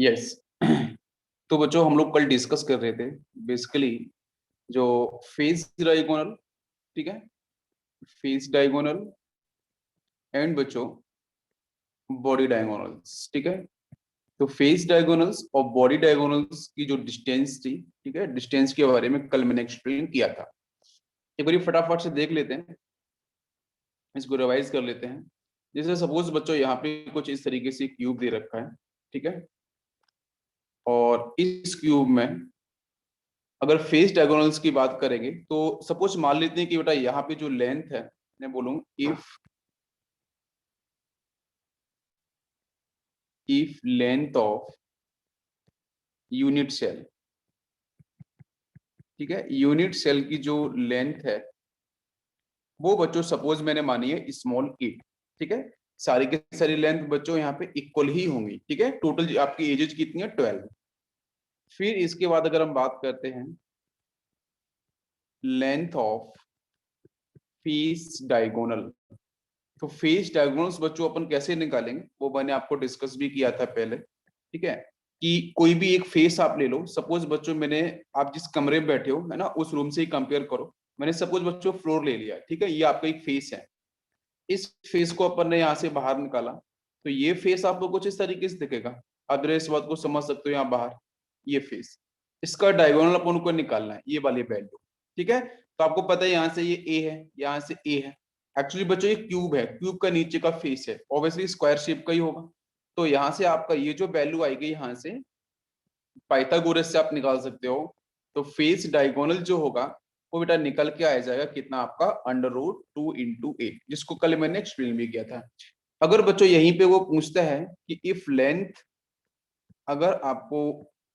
Yes. तो बच्चों हम लोग कल डिस्कस कर रहे थे बेसिकली जो फेस डायगोनल, ठीक है, फेस डायगोनल एंड बच्चों बॉडी डायगोनल्स, ठीक है। तो फेस डायगोनल्स और बॉडी डायगोनल्स की जो डिस्टेंस थी, ठीक है, डिस्टेंस के बारे में कल मैंने एक्सप्लेन किया था। एक बार फटाफट से देख लेते हैं, इसको रिवाइज कर लेते हैं। जैसे सपोज बच्चों यहाँ पे कुछ इस तरीके से क्यूब दे रखा है, ठीक है, और इस क्यूब में अगर फेस डायगोनल्स की बात करेंगे तो सपोज मान लेते हैं कि बेटा यहाँ पे जो लेंथ है, मैं बोलूंगा if length of unit cell, ठीक है, यूनिट सेल की जो लेंथ है वो बच्चों सपोज मैंने मानी है स्मॉल e, ठीक है। सारी की सारी लेंथ बच्चों यहाँ पे इक्वल ही होंगी, ठीक है। टोटल आपकी एजेस कितनी है 12। फिर इसके बाद अगर हम बात करते हैं लेंथ ऑफ फेस डायगोनल, तो फेस डायगोनल्स बच्चों अपन कैसे निकालेंगे वो मैंने आपको डिस्कस भी किया था पहले, ठीक है। कि कोई भी एक फेस आप ले लो, सपोज बच्चों मैंने, आप जिस कमरे में बैठे हो है ना उस रूम से ही कंपेयर करो। मैंने सपोज बच्चों फ्लोर ले लिया, ठीक है, ये आपका एक फेस है। इस फेस को अपन ने यहाँ से बाहर निकाला तो ये फेस आपको कुछ इस तरीके से दिखेगा। आप जरा इस बात को समझ सकते हो, यहाँ बाहर ये फेस, इसका डायगोनल अपन को निकालना है, ये वाली वैल्यू, ठीक है। तो आपको पता है यहाँ से ये ए है, यहाँ से ए है। एक्चुअली बच्चों ये क्यूब है, क्यूब का नीचे का फेस है, ऑब्वियसली स्क्वायर शेप का ही होगा। तो यहाँ से आपका ये जो वैल्यू आएगी यहाँ से पाइथागोरस से आप निकाल सकते हो। तो फेस डायगोनल जो होगा वो बेटा निकल के आ जाएगा कितना आपका √2 × 8, जिसको कल मैंने एक्सप्लेन भी किया था। अगर बच्चों यहीं पे वो पूछता है कि इफ लेंथ, अगर आपको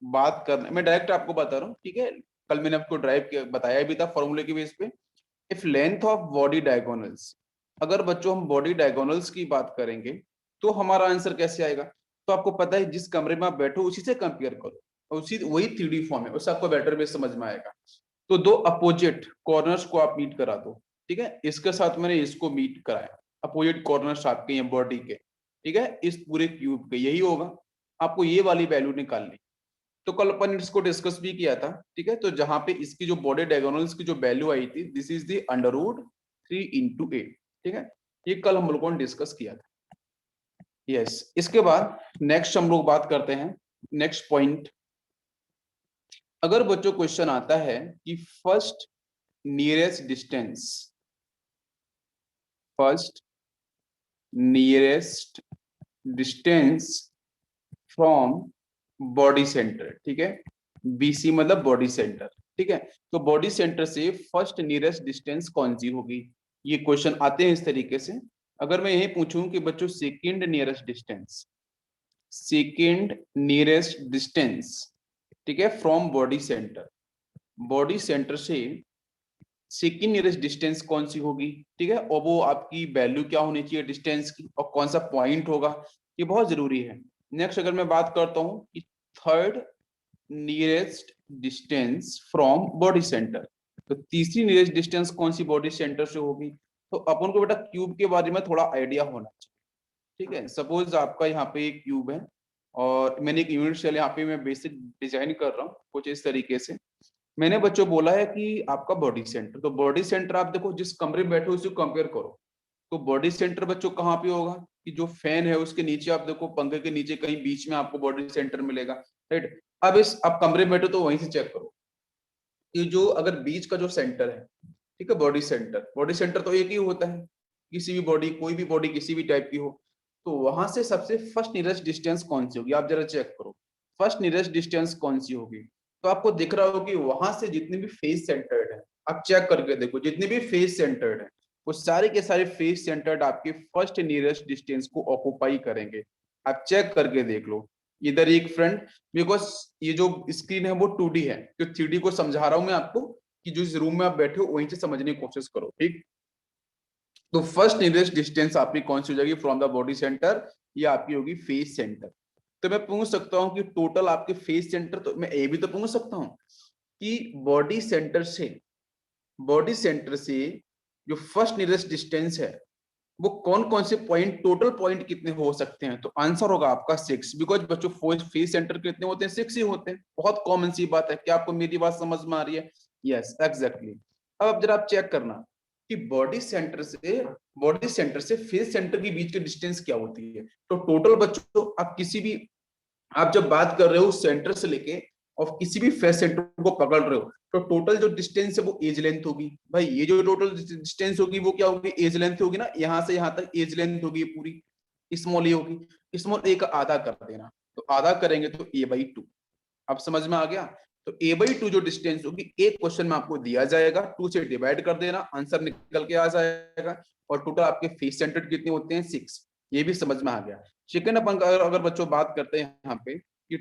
बात करना, मैं डायरेक्ट आपको बता रहा हूँ, ठीक है, कल मैंने आपको ड्राइव बताया भी था फॉर्मूले के बेस पे। If length of body diagonals, अगर बच्चों हम बॉडी डायगोनल्स की बात करेंगे तो हमारा आंसर कैसे आएगा। तो आपको पता है जिस कमरे में आप बैठो उसी से कंपेयर करो, और उसी वही 3D फॉर्म है, उससे आपको बेटर वे समझ में आएगा। तो दो अपोजिट कॉर्नर्स को आप मीट करा दो, ठीक है, इसके साथ मैंने इसको मीट कराया, अपोजिट कॉर्नर्स आपके ये बॉडी के, ठीक है, इस पूरे क्यूब के, यही होगा। आपको ये वाली वैल्यू निकालनी। तो कल अपन इसको डिस्कस भी किया था, ठीक है। तो जहां पे इसकी जो बॉडी डायगोनल्स की जो वैल्यू आई थी, दिस इज द √3 × 8, ठीक है। ये कल हम लोगों ने डिस्कस किया था। यस, इसके बाद नेक्स्ट हम लोग बात करते हैं, नेक्स्ट पॉइंट। अगर बच्चों क्वेश्चन आता है कि first nearest distance, first nearest distance from body centre, ठीक है, BC मतलब बॉडी सेंटर, ठीक है। तो बॉडी सेंटर से फर्स्ट नियरेस्ट डिस्टेंस कौन सी होगी, ये क्वेश्चन आते हैं इस तरीके से। अगर मैं यही पूछूं कि बच्चों second nearest distance, second nearest distance, ठीक है, from body centre, body centre से सेकंड नियरेस्ट डिस्टेंस कौन सी होगी, ठीक है, और वो आपकी वैल्यू क्या होनी चाहिए डिस्टेंस की, और कौन सा पॉइंट होगा, ये बहुत जरूरी है। नेक्स्ट अगर मैं बात करता हूँ कि third nearest distance from body centre, तो तीसरी नियरेस्ट डिस्टेंस कौन सी बॉडी सेंटर से होगी। तो अपन को बेटा क्यूब के बारे में थोड़ा आइडिया होना चाहिए, ठीक है। सपोज आपका यहाँ पे एक क्यूब है और मैंने एक यूनिट सेल यहाँ पे मैं बेसिक डिजाइन कर रहा हूँ कुछ इस तरीके से। मैंने बच्चों बोला है कि आपका बॉडी सेंटर, तो बॉडी सेंटर आप देखो जिस कमरे में बैठे हो उसे कंपेयर करो। तो बॉडी सेंटर बच्चों कहाँ पे होगा कि जो फैन है उसके नीचे आप देखो, पंखे के नीचे कहीं बीच में आपको बॉडी सेंटर मिलेगा, राइट। अब इस आप कमरे में बैठो तो वहीं से चेक करो कि जो अगर बीच का जो सेंटर है, ठीक है, बॉडी सेंटर, बॉडी सेंटर तो एक ही होता है, किसी भी बॉडी, कोई भी बॉडी किसी भी टाइप की हो, तो वहां से सबसे फर्स्ट नियरेस्ट डिस्टेंस कौन सी होगी, आप जरा चेक करो फर्स्ट नियरेस्ट डिस्टेंस कौन सी होगी। तो आपको दिख रहा होगा कि वहां से जितने भी फेस सेंटर्ड है, आप चेक करके देखो, जितने भी फेस सेंटर्ड है वो सारे के सारे फेस सेंटर्ड आपके फर्स्ट नियरेस्ट डिस्टेंस को ऑक्यूपाई करेंगे। आप चेक करके देख लो इधर एक फ्रंट, बिकॉज ये जो स्क्रीन है वो 2D है, तो 3D को समझा रहा हूं मैं आपको कि जो इस रूम में आप बैठे हो वहीं से समझने की कोशिश करो, ठीक। तो फर्स्ट नियरेस्ट डिस्टेंस आपकी कौन सी हो जाएगी फ्रॉम द बॉडी सेंटर, ये आपकी होगी फेस सेंटर। तो मैं पूछ सकता हूँ कि टोटल आपके फेस सेंटर, तो मैं ये भी तो पूछ सकता हूँ कि बॉडी सेंटर से, बॉडी सेंटर से जो फर्स्ट नियरेस्ट डिस्टेंस है वो कौन कौन से पॉइंट, टोटल पॉइंट कितने हो सकते हैं, तो आंसर होगा आपका 6, बिकॉज बच्चों फेस सेंटर कितने होते हैं, 6 ही होते हैं। बहुत कॉमन सी बात है। क्या आपको मेरी बात समझ में आ रही है? Yes, exactly. अब जरा आप चेक करना कि बॉडी सेंटर से फेस सेंटर के बीच की डिस्टेंस क्या होती है। तो टोटल बच्चों आप किसी भी, आप जब बात कर रहे हो सेंटर से लेके और किसी भी फेस सेंटर को पकड़ रहे हो, तो टोटल जो डिस्टेंस है वो एज लेंथ होगी। भाई ये जो टोटल डिस्टेंस होगी वो क्या होगी, एज लेंथ होगी ना। यहाँ से यहाँ तक एज लेंथ होगी पूरी, स्मॉल ए होगी। स्मॉल ए का आधा कर देना, तो आधा करेंगे तो a/2। अब समझ में आ गया? तो a/2 जो डिस्टेंस होगी, एक क्वेश्चन में आपको दिया जाएगा, 2 से डिवाइड कर देना, आंसर निकल के आ जाएगा। और टोटल आपके फेस सेंटर कितने होते हैं, 6। ये भी समझ में आ गया। सेकंड अपन अगर बच्चों बात करते हैं यहाँ पे कि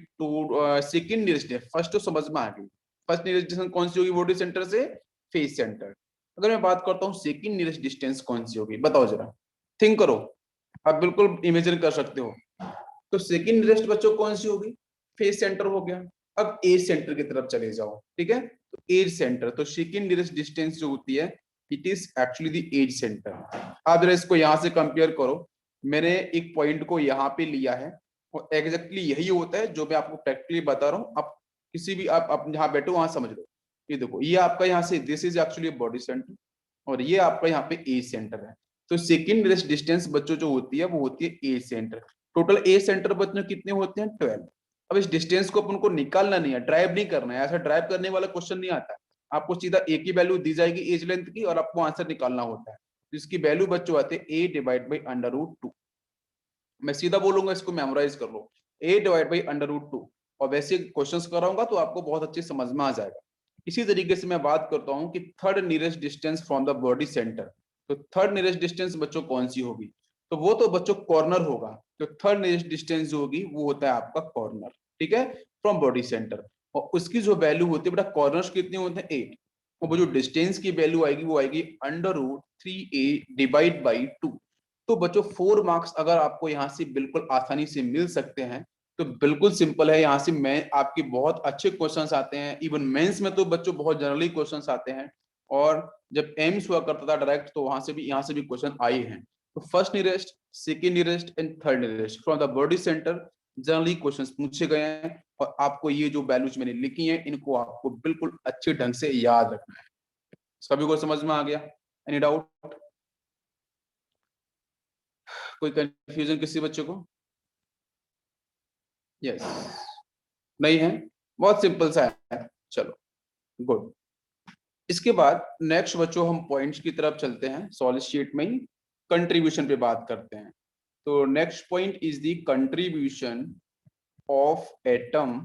सेकंड नियरेस्ट है, फर्स्ट तो समझ में आ गई। फर्स्ट नियरेस्ट डिस्टेंस कौन सी होगी, बॉडी सेंटर से फेस सेंटर। अगर मैं बात करता हूँ सेकंड नियरेस्ट डिस्टेंस कौन सी होगी, बताओ जरा, थिंक करो। आप बिल्कुल इमेजिन कर सकते हो। तो सेकंड नियरेस्ट बच्चों कौन सी होगी, फेस सेंटर हो गया। अब एज सेंटर की तरफ चले जाओ, ठीक है। तो एज सेंटर, तो सेकंड नियरेस्ट डिस्टेंस जो होती है, it is actually the edge centre. आप जरा इसको यहां से कंपेयर करो। मैंने एक पॉइंट को यहाँ पे लिया है और एग्जैक्टली यही होता है जो मैं आपको प्रैक्टिकली बता रहा हूँ। आप किसी भी आप जहाँ बैठो वहां समझ लो। ये देखो, ये आपका यहाँ से this is actually body centre और ये आपका यहाँ पे एज सेंटर है। तो सेकंड नियरेस्ट डिस्टेंस बच्चों जो होती है वो होती है edge centre. Total edge centre बच्चों कितने होते हैं, 12। अब इस डिस्टेंस को अपन को निकालना नहीं है, ड्राइव नहीं करना है। ऐसा ड्राइव करने वाला क्वेश्चन नहीं आता। आपको सीधा एक ही वैल्यू दी जाएगी एज लेंथ की और आपको आंसर निकालना होता है। जिसकी वैल्यू बच्चों आते हैं a/√2। मैं सीधा बोलूंगा, इसको मेमोराइज कर लो, a/√2। और वैसे क्वेश्चंस कराऊंगा तो आपको बहुत अच्छे समझ में आ जाएगा। इसी तरीके से मैं बात करता हूँ कि third nearest distance from the body centre. तो थर्ड नियरेस्ट डिस्टेंस बच्चों कौन सी होगी, तो वो तो बच्चों कॉर्नर होगा। तो थर्ड नियरेस्ट डिस्टेंस जो होगी वो होता है आपका कॉर्नर, ठीक है, फ्रॉम बॉडी सेंटर। और उसकी जो वैल्यू होती है बेटा, कॉर्नर्स कितने होते हैं, 8। और वो जो डिस्टेंस की वैल्यू आएगी वो आएगी √3a/2। तो बच्चों 4 मार्क्स अगर आपको यहाँ से बिल्कुल आसानी से मिल सकते हैं तो बिल्कुल सिंपल है। यहाँ से मैं आपके बहुत अच्छे क्वेश्चंस आते हैं, इवन मेंस में तो बच्चों बहुत जनरली क्वेश्चंस आते हैं। और जब एम्स हुआ करता था डायरेक्ट, तो वहां से भी यहाँ से भी क्वेश्चन आए हैं। तो first nearest, second nearest and third nearest from the body centre generally questions पूछे गए हैं। और आपको ये जो वैल्यूज मैंने लिखी हैं इनको आपको बिल्कुल अच्छे ढंग से याद रखना है। सभी को समझ में आ गया? Any doubt? कोई कंफ्यूजन किसी बच्चे को? यस, नहीं है? बहुत सिंपल सा है, चलो गुड। इसके बाद नेक्स्ट बच्चों हम पॉइंट्स की तरफ चलते हैं, सॉलिड शीट में ही कंट्रीब्यूशन पे बात करते हैं। तो next point is the contribution of atom,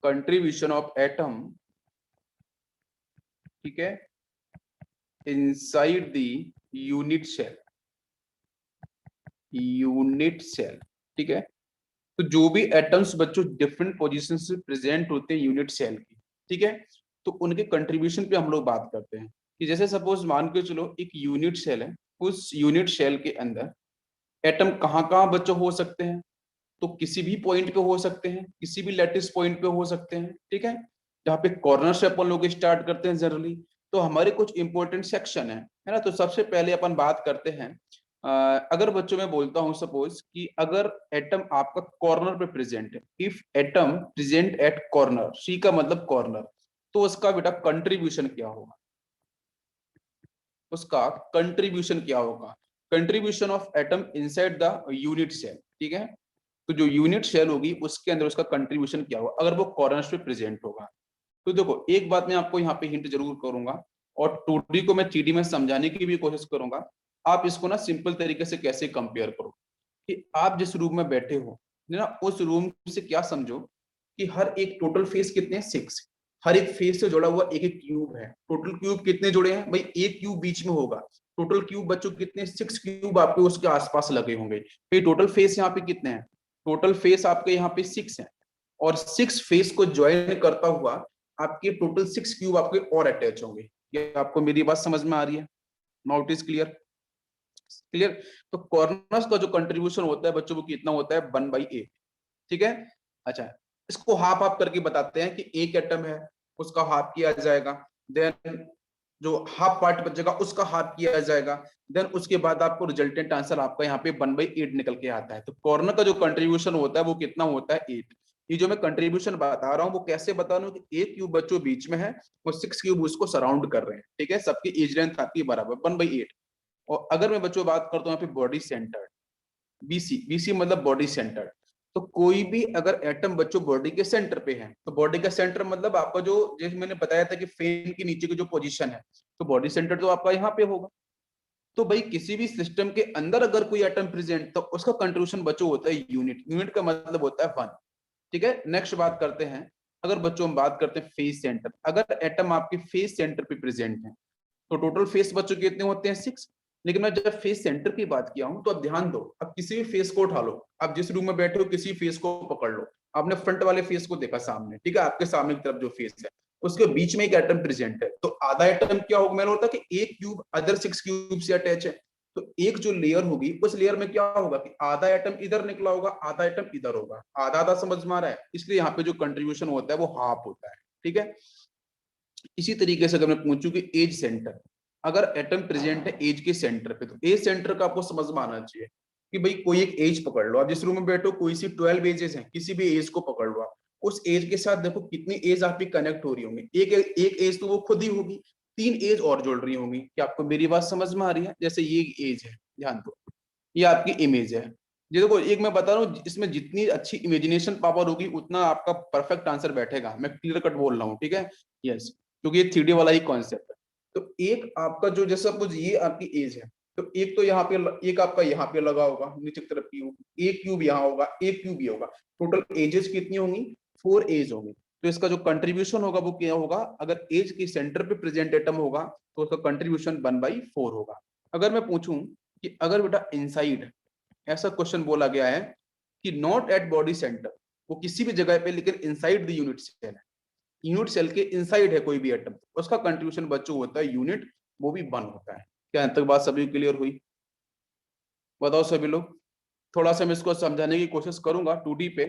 contribution of atom, ठीक है, inside the unit cell, unit cell, ठीक है। तो जो भी एटम्स बच्चों डिफरेंट पोजीशन से प्रेजेंट होते हैं यूनिट सेल की, ठीक है, तो उनके कंट्रीब्यूशन पे हम लोग बात करते हैं। कि जैसे सपोज मान के चलो एक यूनिट सेल है, उस यूनिट सेल के अंदर एटम कहाँ कहाँ बच्चों हो सकते हैं, तो किसी भी पॉइंट पे हो सकते हैं, किसी भी लेटिस पॉइंट पे हो सकते हैं, ठीक है। जहाँ पे कॉर्नर से अपन लोग स्टार्ट करते हैं जनरली। तो हमारे कुछ इंपॉर्टेंट सेक्शन है ना। तो सबसे पहले अपन बात करते हैं, अगर बच्चों में बोलता हूं सपोज कि अगर एटम आपका कॉर्नर पे प्रेजेंट है, if atom present at corner, C का मतलब कॉर्नर, तो उसका बेटा कंट्रीब्यूशन क्या होगा, उसका कंट्रीब्यूशन क्या होगा, contribution of atom inside the unit cell, ठीक है। तो जो यूनिट सेल होगी उसके अंदर उसका कंट्रीब्यूशन क्या होगा अगर वो कॉर्नर्स पे प्रेजेंट होगा। तो देखो एक बात मैं आपको यहाँ पे हिंट जरूर करूंगा और 2D को मैं 3D में समझाने की भी कोशिश करूंगा। आप इसको ना सिंपल तरीके से कैसे कंपेयर करो कि आप जिस रूम में बैठे हो ना, उस रूम से क्या समझो कि हर एक टोटल फेस कितने हैं, 6। हर एक फेस से जुड़ा हुआ एक एक क्यूब है। टोटल क्यूब कितने जुड़े हैं भाई, एक क्यूब बीच में होगा। टोटल क्यूब बच्चों कितने, 6 क्यूब आपके उसके आसपास लगे होंगे। तो टोटल फेस यहाँ पे कितने हैं, टोटल फेस आपके यहाँ पे 6 है। और 6 फेस को ज्वाइन करता हुआ आपके टोटल 6 क्यूब आपके और अटैच होंगे। ये आपको मेरी बात समझ में आ रही है? Now it is clear? Clear. तो कॉर्नर्स का जो कंट्रीब्यूशन होता है बच्चों को कितना होता है, 1/8, ठीक है। अच्छा, इसको हाफ हाफ करके बताते हैं कि एक एटम है उसका हाफ किया जाएगा। देन जो हाफ पार्ट बचेगा उसका हाफ किया जाएगा, देन उसके बाद आपको रिजल्टेंट आंसर आपका यहाँ पे 1/8 निकल के आता है। तो कॉर्नर का जो कंट्रीब्यूशन होता है वो कितना होता है 8। ये जो मैं कंट्रीब्यूशन बता रहा हूँ वो कैसे बता रहा हूँ कि एक क्यूब बच्चों बीच में है और 6 क्यूब उसको सराउंड कर रहे हैं, ठीक है, सबकी एज लेंथ आती है बराबर 1/8। और अगर मैं बच्चों बात करता हूँ यहाँ पे बॉडी सेंटर, बीसी, बीसी मतलब बॉडी सेंटर, तो कोई भी अगर एटम बच्चों बॉडी के सेंटर पे है तो बॉडी का सेंटर मतलब आपका जो, जैसे मैंने बताया था कि फेन के नीचे की जो पोजीशन है, तो बॉडी सेंटर तो आपका यहाँ पे होगा। तो भाई किसी भी सिस्टम के अंदर अगर कोई एटम प्रेजेंट तो उसका कंट्रीब्यूशन बच्चों होता है यूनिट, यूनिट का मतलब होता है 1, ठीक है। नेक्स्ट बात करते हैं, अगर बच्चों हम बात करते हैं फेस सेंटर, अगर एटम आपके फेस सेंटर पे प्रेजेंट है तो टोटल फेस बच्चों कितने होते हैं 6। लेकिन मैं जब फेस सेंटर की बात किया हूं तो अब ध्यान दो, अब किसी भी फेस को उठा लो, आप जिस रूम में बैठे हो किसी फेस को पकड़ लो, आपने फ्रंट वाले फेस को देखा सामने, ठीक है, आपके सामने की तरफ जो फेस है उसके बीच में एक एटम प्रेजेंट है, तो आधा एटम क्या होगा, मैंने बोला था कि एक क्यूब अदर 6 क्यूब से अटैच है, तो एक जो लेयर होगी उस लेयर में क्या होगा कि आधा एटम इधर निकला होगा, आधा एटम इधर होगा, आधा आधा समझ में आ रहा है, इसलिए यहाँ पे जो कंट्रीब्यूशन होता है वो हाफ होता है, ठीक है। इसी तरीके से अगर मैं पूछूं कि एज सेंटर, अगर एटम प्रेजेंट है एज के सेंटर पे, तो एज सेंटर का आपको समझ में आना चाहिए कि भाई कोई एक एज पकड़ लो, आप जिस रूम में बैठो कोई सी 12 एजेस हैं, किसी भी एज को पकड़ लो आप, उस एज के साथ देखो कितनी एज आपकी कनेक्ट हो रही होंगी, एक एज तो वो खुद ही होगी, 3 एज और जुड़ रही होंगी। क्या आपको मेरी बात समझ में आ रही है? जैसे ये एज है, ध्यान दो, ये आपकी इमेज है, ये देखो, एक मैं बता रहा हूँ इसमें जितनी अच्छी इमेजिनेशन पावर होगी उतना आपका परफेक्ट आंसर बैठेगा, मैं क्लियर कट बोल रहा हूँ, ठीक है। यस, क्योंकि ये 3D वाला ही कॉन्सेप्ट है। तो एक आपका जो, जैसे सपोज ये आपकी एज है, तो एक तो यहाँ पे, एक आपका यहाँ पे लगा होगा नीचे की तरफ क्यूब, एक क्यूब यहाँ होगा, एक क्यूब ये होगा, टोटल एजेस कितनी होंगी 4 एज होंगी। तो इसका जो कंट्रीब्यूशन होगा वो क्या होगा, अगर एज के सेंटर पे प्रेजेंट एटम होगा तो उसका कंट्रीब्यूशन 1/4 होगा। अगर मैं पूछूं कि अगर बेटा इनसाइड, ऐसा क्वेश्चन बोला गया है कि नॉट एट बॉडी सेंटर, वो किसी भी जगह पे लेकिन इनसाइड द यूनिट सेल है, यूनिट सेल के इनसाइड है कोई भी एटम, उसका कंट्रीब्यूशन बच्चों होता है यूनिट, वो भी 1 होता है। क्या यहाँ तक बात सभी क्लियर हुई? बताओ सभी लोग। थोड़ा सा मैं इसको समझाने की कोशिश करूंगा 2D पे,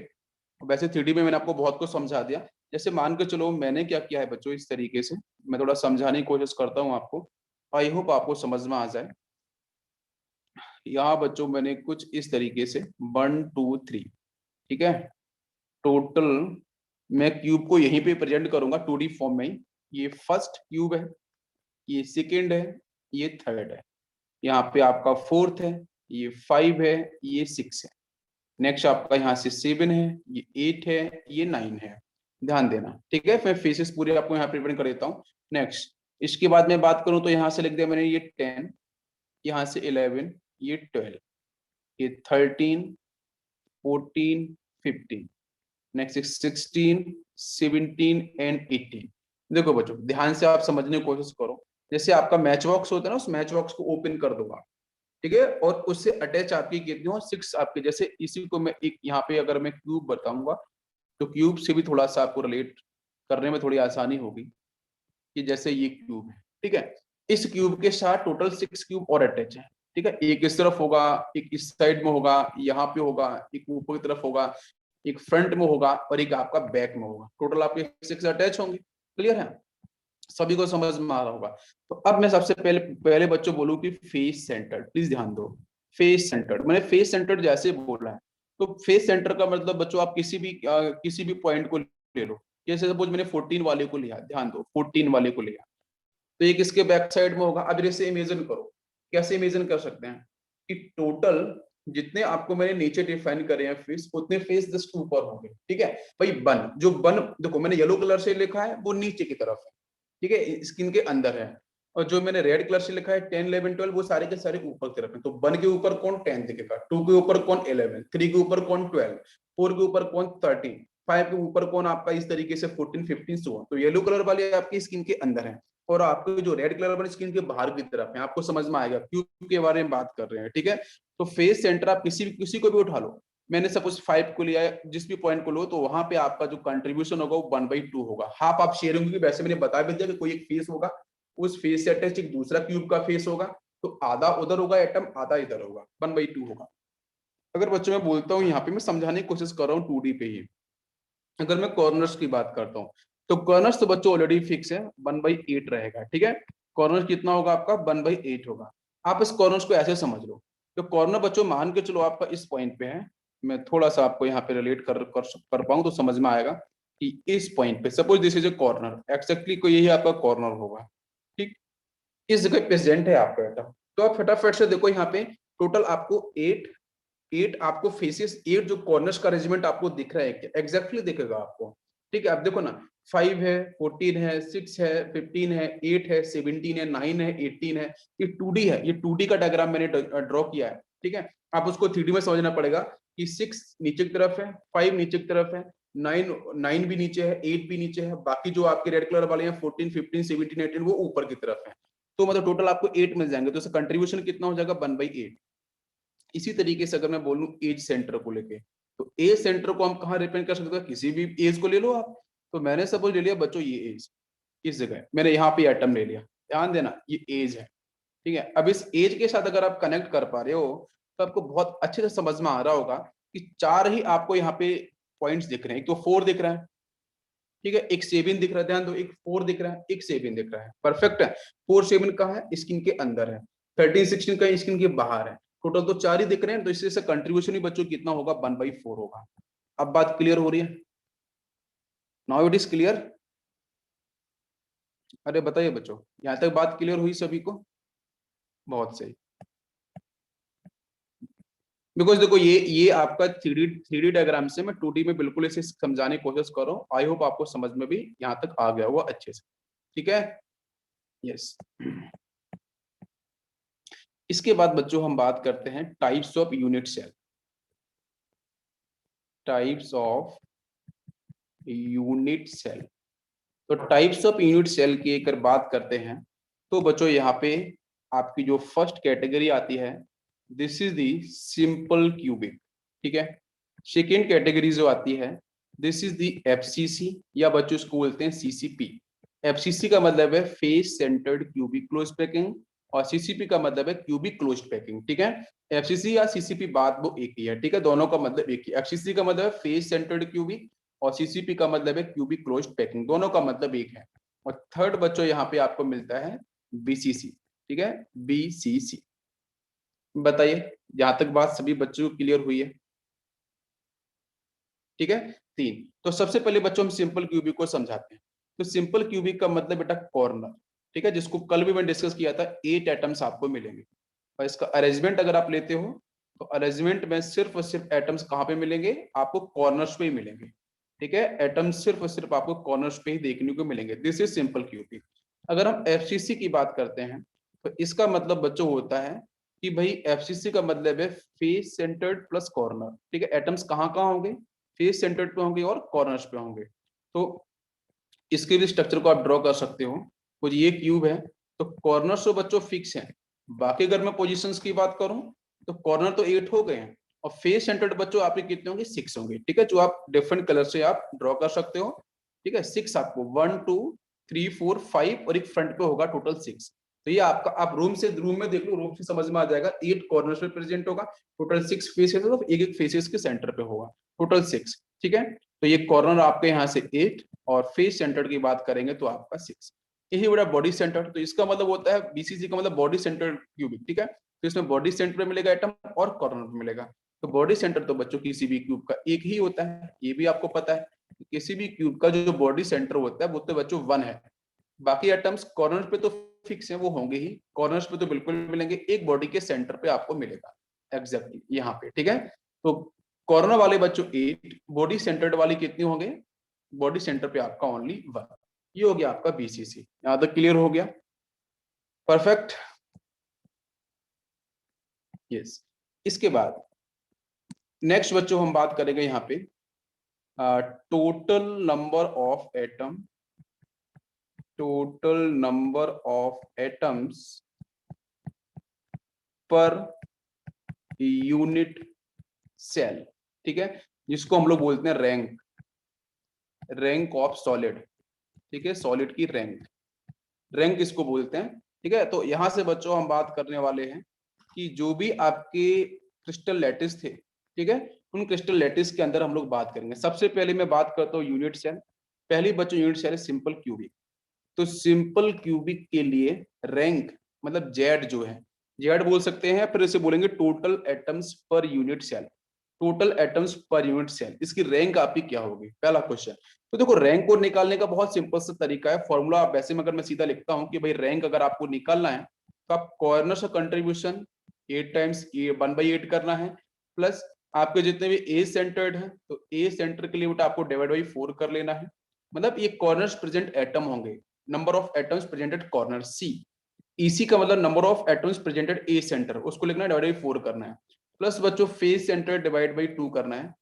वैसे 3D में मैंने आपको बहुत कुछ समझा दिया। जैसे मान के चलो मैंने क्या किया है बच्चों, इस तरीके से मैं थोड़ा समझाने की कोशिश करता हूँ आपको, आई होप आपको समझ में आ जाए। यहाँ बच्चों मैंने कुछ इस तरीके से 1 2 3, ठीक है, टोटल मैं क्यूब को यहीं पे प्रेजेंट करूंगा 2D फॉर्म में ही। ये फर्स्ट क्यूब है, ये सेकेंड है, ये थर्ड है, यहाँ पे आपका फोर्थ है, ये 5 है, ये 6 है, नेक्स्ट आपका यहाँ से 7 है, ये 8 है, ये 9 है, ध्यान देना, ठीक है। मैं फेसेस पूरे आपको यहाँ प्रिपेयर कर देता हूँ। नेक्स्ट इसके बाद मैं बात करूँ तो यहाँ से लिख दिया मैंने ये 10, यहाँ से 11, ये 12, ये 13, 14, 15, नेक्स्ट 16, 17 एंड 18। देखो बच्चों ध्यान से आप समझने की कोशिश करो, जैसे आपका मैच बॉक्स होता है ना, उस मैच बॉक्स को ओपन कर दो आप, ठीक है, और उससे अटैच आपकी कितनी हो 6 आपके, जैसे इसी को मैं एक यहाँ पे अगर मैं क्यूब बताऊंगा तो क्यूब से भी थोड़ा सा आपको रिलेट करने में थोड़ी आसानी होगी, कि जैसे ये क्यूब है, ठीक है, इस क्यूब के साथ टोटल 6 क्यूब और अटैच है, ठीक है, एक इस तरफ होगा, एक इस साइड में होगा, यहाँ पे होगा, एक ऊपर की तरफ होगा, एक फ्रंट में होगा और एक आपका बैक में होगा, टोटल आपके 6 अटैच होंगे। क्लियर है? सभी को समझ में आ रहा होगा। तो अब मैं सबसे पहले पहले बच्चों बोलूं कि फेस सेंटर, प्लीज ध्यान दो, फेस सेंटर, मैंने फेस सेंटर जैसे बोला है, तो फेस सेंटर का मतलब बच्चों आप किसी भी पॉइंट को ले लो, जैसे सपोज मैंने 14 वाले को लिया, ध्यान दो 14 वाले को लिया, तो एक इसके बैक साइड में होगा। अब जैसे इमेजिन करो, कैसे इमेजिन कर सकते हैं कि टोटल जितने आपको मैंने नीचे डिफाइन करे हैं फेस, उतने फेस जस्ट ऊपर होंगे, ठीक है भाई। बन, जो बन देखो मैंने येलो कलर से लिखा है वो नीचे की तरफ है, ठीक है, स्किन के अंदर है, और जो मैंने रेड कलर से लिखा है 10 11 12 वो सारे के सारे ऊपर की तरफ है। तो 1 के ऊपर कौन 10 दिखेगा, 2 के ऊपर कौन 11, 3 के ऊपर कौन 12, 4 के ऊपर कौन 13, 5 के ऊपर कौन आपका इस तरीके से 14 15 सो। तो येलो कलर वाले आपकी स्किन के अंदर है, और आपके जो रेड कलर वाले स्किन के बाहर की तरफ है। आपको समझ में आएगा क्यों के बारे में बात कर रहे हैं, ठीक है। तो फेस सेंटर आप किसी को भी उठा लो, मैंने सपोज 5 को लिया है, जिस भी पॉइंट को लो, तो वहां पे आपका जो कंट्रीब्यूशन होगा वो 1/2 होगा, हाफ आप शेयर होंगे, वैसे मैंने बता भी दिया कि कोई एक फेस होगा, उस फेस से अटैच एक दूसरा क्यूब का फेस होगा, तो आधा उधर होगा एटम, आधा इधर होगा, 1/2 होगा। अगर बच्चों मैं बोलता हूँ यहाँ पे मैं समझाने की कोशिश कर रहा हूँ 2D पे ही, अगर मैं कॉर्नर्स की बात करता हूँ तो कॉर्नर्स तो बच्चों ऑलरेडी फिक्स है 1/8 रहेगा, ठीक है। कॉर्नर कितना होगा आपका 1/8 होगा। आप इस कॉर्नर्स को ऐसे समझ लो, तो कॉर्नर बच्चों मान के चलो आपका इस पॉइंट पे है, मैं थोड़ा सा आपको यहाँ पे रिलेट कर पाऊँ तो समझ में आएगा कि इस पॉइंट पे suppose this is A corner, exactly कोई यही आपका कॉर्नर होगा, ठीक। इस जगह प्रेजेंट है आपका एटम, तो आप फटाफट से देखो यहाँ पे टोटल आपको 8 आपको फेसेस, 8 जो कॉर्नर्स का अरेंजमेंट आपको दिख रहा है क्या, एग्जैक्टली दिखेगा आपको, ठीक है। आप देखो ना 5 है, 14 है, 6 है, 15 है, 8 है, 17 है, 9 है, 18 है। ये 2D है, ये 2D का डायग्राम मैंने ड्रॉ किया है, ठीक है। आप उसको 3D में समझना पड़ेगा कि 6 नीचे की तरफ है, 5 नीचे की तरफ है, 9 भी नीचे है, 8 भी नीचे है, बाकी जो आपके रेड कलर वाले हैं 14, 15, 17, 18 वो ऊपर की तरफ है। तो मतलब टोटल आपको 8 मिल जाएंगे, तो इसका कंट्रीब्यूशन कितना हो जाएगा 1/8। इसी तरीके से अगर मैं बोलूं एज सेंटर को लेके, तो एज सेंटर को हम कहाँ रिप्रेजेंट कर सकते हैं, किसी भी एज को ले लो आप। तो मैंने सपोज ले लिया बच्चों ये एज, इस जगह मैंने यहाँ पे एटम ले लिया, ध्यान देना ये एज है, ठीक है। अब इस एज के साथ अगर आप कनेक्ट कर पा रहे हो तो आपको बहुत अच्छे से समझ में आ रहा होगा कि 4 ही आपको यहाँ पे पॉइंट्स दिख रहे हैं। एक तो 4 दिख रहा है, ठीक है, एक 7 दिख रहा है, ध्यान दो, एक 4 दिख रहा है, एक 7 दिख रहा है, परफेक्ट है। 4 7 कहाँ है, स्किन के अंदर है, 13 16 का स्किन के बाहर है, टोटल तो 4 ही दिख रहे हैं, तो इससे कंट्रीब्यूशन ही बच्चों कितना होगा 1/4 होगा। अब बात क्लियर हो रही है, नाउ इट इज क्लियर। अरे बताइए बच्चों, यहाँ तक बात क्लियर हुई सभी को? बहुत सही। बिकॉज देखो ये आपका थ्री डी डायग्राम से मैं 2D में बिल्कुल इसे समझाने की कोशिश कर रहा हूँ, आई होप आपको समझ में भी यहाँ तक आ गया हुआ अच्छे से, ठीक है। यस। इसके बाद बच्चों हम बात करते हैं types of unit cell. Types of unit cell, तो टाइप्स ऑफ यूनिट सेल की अगर बात करते हैं तो बच्चों यहाँ पे आपकी जो फर्स्ट कैटेगरी आती है, this is the simple cubic, ठीक है। सेकेंड कैटेगरी जो आती है, दिस इज दी एफसीसी, या बच्चों इसको बोलते हैं सीसीपी। एफसीसी का मतलब है face centred cubic close packing, और सीसीपी का मतलब है क्यूबिक क्लोज पैकिंग, ठीक है। एफसीसी या सीसीपी बात वो एक ही है, ठीक है, दोनों का मतलब एक ही। एफसीसी का मतलब है फेस सेंटर्ड क्यूबिक, और सीसीपी का मतलब है क्यूबिक क्लोज्ड पैकिंग, दोनों का मतलब एक है। और थर्ड बच्चों यहाँ पे आपको मिलता है बीसीसी, ठीक है, बीसीसी। बताइए, यहां तक बात सभी बच्चों को क्लियर हुई है? ठीक है। 3, तो सबसे पहले बच्चों हम सिंपल क्यूबिक को समझाते हैं। तो सिंपल क्यूबिक का मतलब बेटा कॉर्नर, ठीक है, जिसको कल भी मैंने डिस्कस किया था, 8 एटम्स आपको मिलेंगे। और इसका अरेंजमेंट अगर आप लेते हो तो अरेंजमेंट में सिर्फ और सिर्फ एटम्स कहाँ पे मिलेंगे, आपको कॉर्नर्स पे ही मिलेंगे, ठीक है। एटम्स सिर्फ और सिर्फ आपको कॉर्नर्स पे ही देखने को मिलेंगे, दिस इज सिंपल क्यूबिक। अगर हम एफसीसी की बात करते हैं तो इसका मतलब बच्चों होता है कि भाई एफसीसी का मतलब है फेस सेंटर्ड प्लस कॉर्नर, ठीक है। एटम्स कहाँ कहाँ होंगे, फेस सेंटर्ड पे होंगे और कॉर्नर्स पे होंगे। तो इसके भी स्ट्रक्चर को आप ड्रॉ कर सकते हो। कुछ ये क्यूब है, तो कॉर्नर्स तो बच्चों फिक्स हैं। बाकी अगर मैं पोजीशंस की बात करूं तो कॉर्नर तो 8 हो गए हैं, और फेस सेंटर्ड बच्चों आपके कितने होंगे, 6 होंगे, ठीक है, जो आप डिफरेंट कलर से आप ड्रॉ कर सकते हो, ठीक है। 6 आपको 1 2 3 4 5 और एक फ्रंट पे होगा, टोटल 6। तो ये आपका, आप रूम में देख लो, रूम से समझ में आ जाएगा, 8 कॉर्नर्स पे प्रेजेंट होगा, टोटल 6 फेसेस, तो एक एक फेसेस के सेंटर पे होगा, टोटल 6, ठीक है। तो ये कॉर्नर आपके यहाँ से 8, और फेस सेंटर की बात करेंगे तो आपका 6। यही बड़ा बॉडी सेंटर, तो इसका मतलब होता है बीसीसी का मतलब बॉडी सेंटर क्यूबिक, ठीक है। तो इसमें बॉडी सेंटर पे मिलेगा एटम और कॉर्नर पे मिलेगा। तो बॉडी सेंटर तो बच्चों किसी भी क्यूब का एक ही होता है, ये भी आपको पता है। किसी भी क्यूब का जो बॉडी सेंटर होता है वो तो बच्चों 1 है। बाकी एटम्स कॉर्नर पे तो फिक्स है, वो होंगे ही, कॉर्नर्स पे तो बिल्कुल मिलेंगे, एक बॉडी के सेंटर पे आपको मिलेगा एग्जैक्टली यहाँ पे, ठीक है। तो कॉर्नर वाले बच्चों 8, बॉडी सेंटर्ड वाली कितनी होंगे, बॉडी सेंटर पे आपका ओनली 1। ये हो गया आपका बीसीसी, यहां तक क्लियर हो गया? परफेक्ट। यस। इसके बाद नेक्स्ट बच्चों हम बात करेंगे यहाँ पे total number of atom, total number of atoms per unit cell, ठीक है, जिसको हम लोग बोलते हैं रैंक, रैंक ऑफ सॉलिड, ठीक है, सॉलिड की रैंक, रैंक इसको बोलते हैं, ठीक है। तो यहां से बच्चों हम बात करने वाले हैं कि जो भी आपके क्रिस्टल लैटिस थे, ठीक है, उन क्रिस्टल लैटिस के अंदर हम लोग बात करेंगे। सबसे पहले मैं बात करता हूँ यूनिट सेल। पहली बच्चों यूनिट सेल है सिंपल क्यूबिक, तो सिंपल क्यूबिक के लिए रैंक मतलब जेड जो है, जेड बोल सकते हैं, फिर इसे बोलेंगे total atoms per unit cell, total atoms per unit cell, इसकी रैंक आपकी क्या होगी, पहला क्वेश्चन। तो देखो रैंक को निकालने का बहुत सिंपल सा तरीका है, फॉर्मूला वैसे में अगर मैं सीधा लिखता हूं कि भाई रैंक अगर आपको निकालना है तो आप कॉर्नर से कंट्रीब्यूशन 8 टाइम्स 1/8 करना है, प्लस आपके जितने भी ए सेंटर्ड है तो ए सेंटर के लिमिट आपको डिवाइड बाई 4 कर लेना है, मतलब ये कॉर्नर्स प्रेजेंट एटम होंगे, number of atoms presented corner C, EC का मतलब number of atoms presented a centre, उसको लिखना है डिवाइड बाई 4 करना है, प्लस बच्चों फेस सेंटर डिवाइड बाई 2 करना है।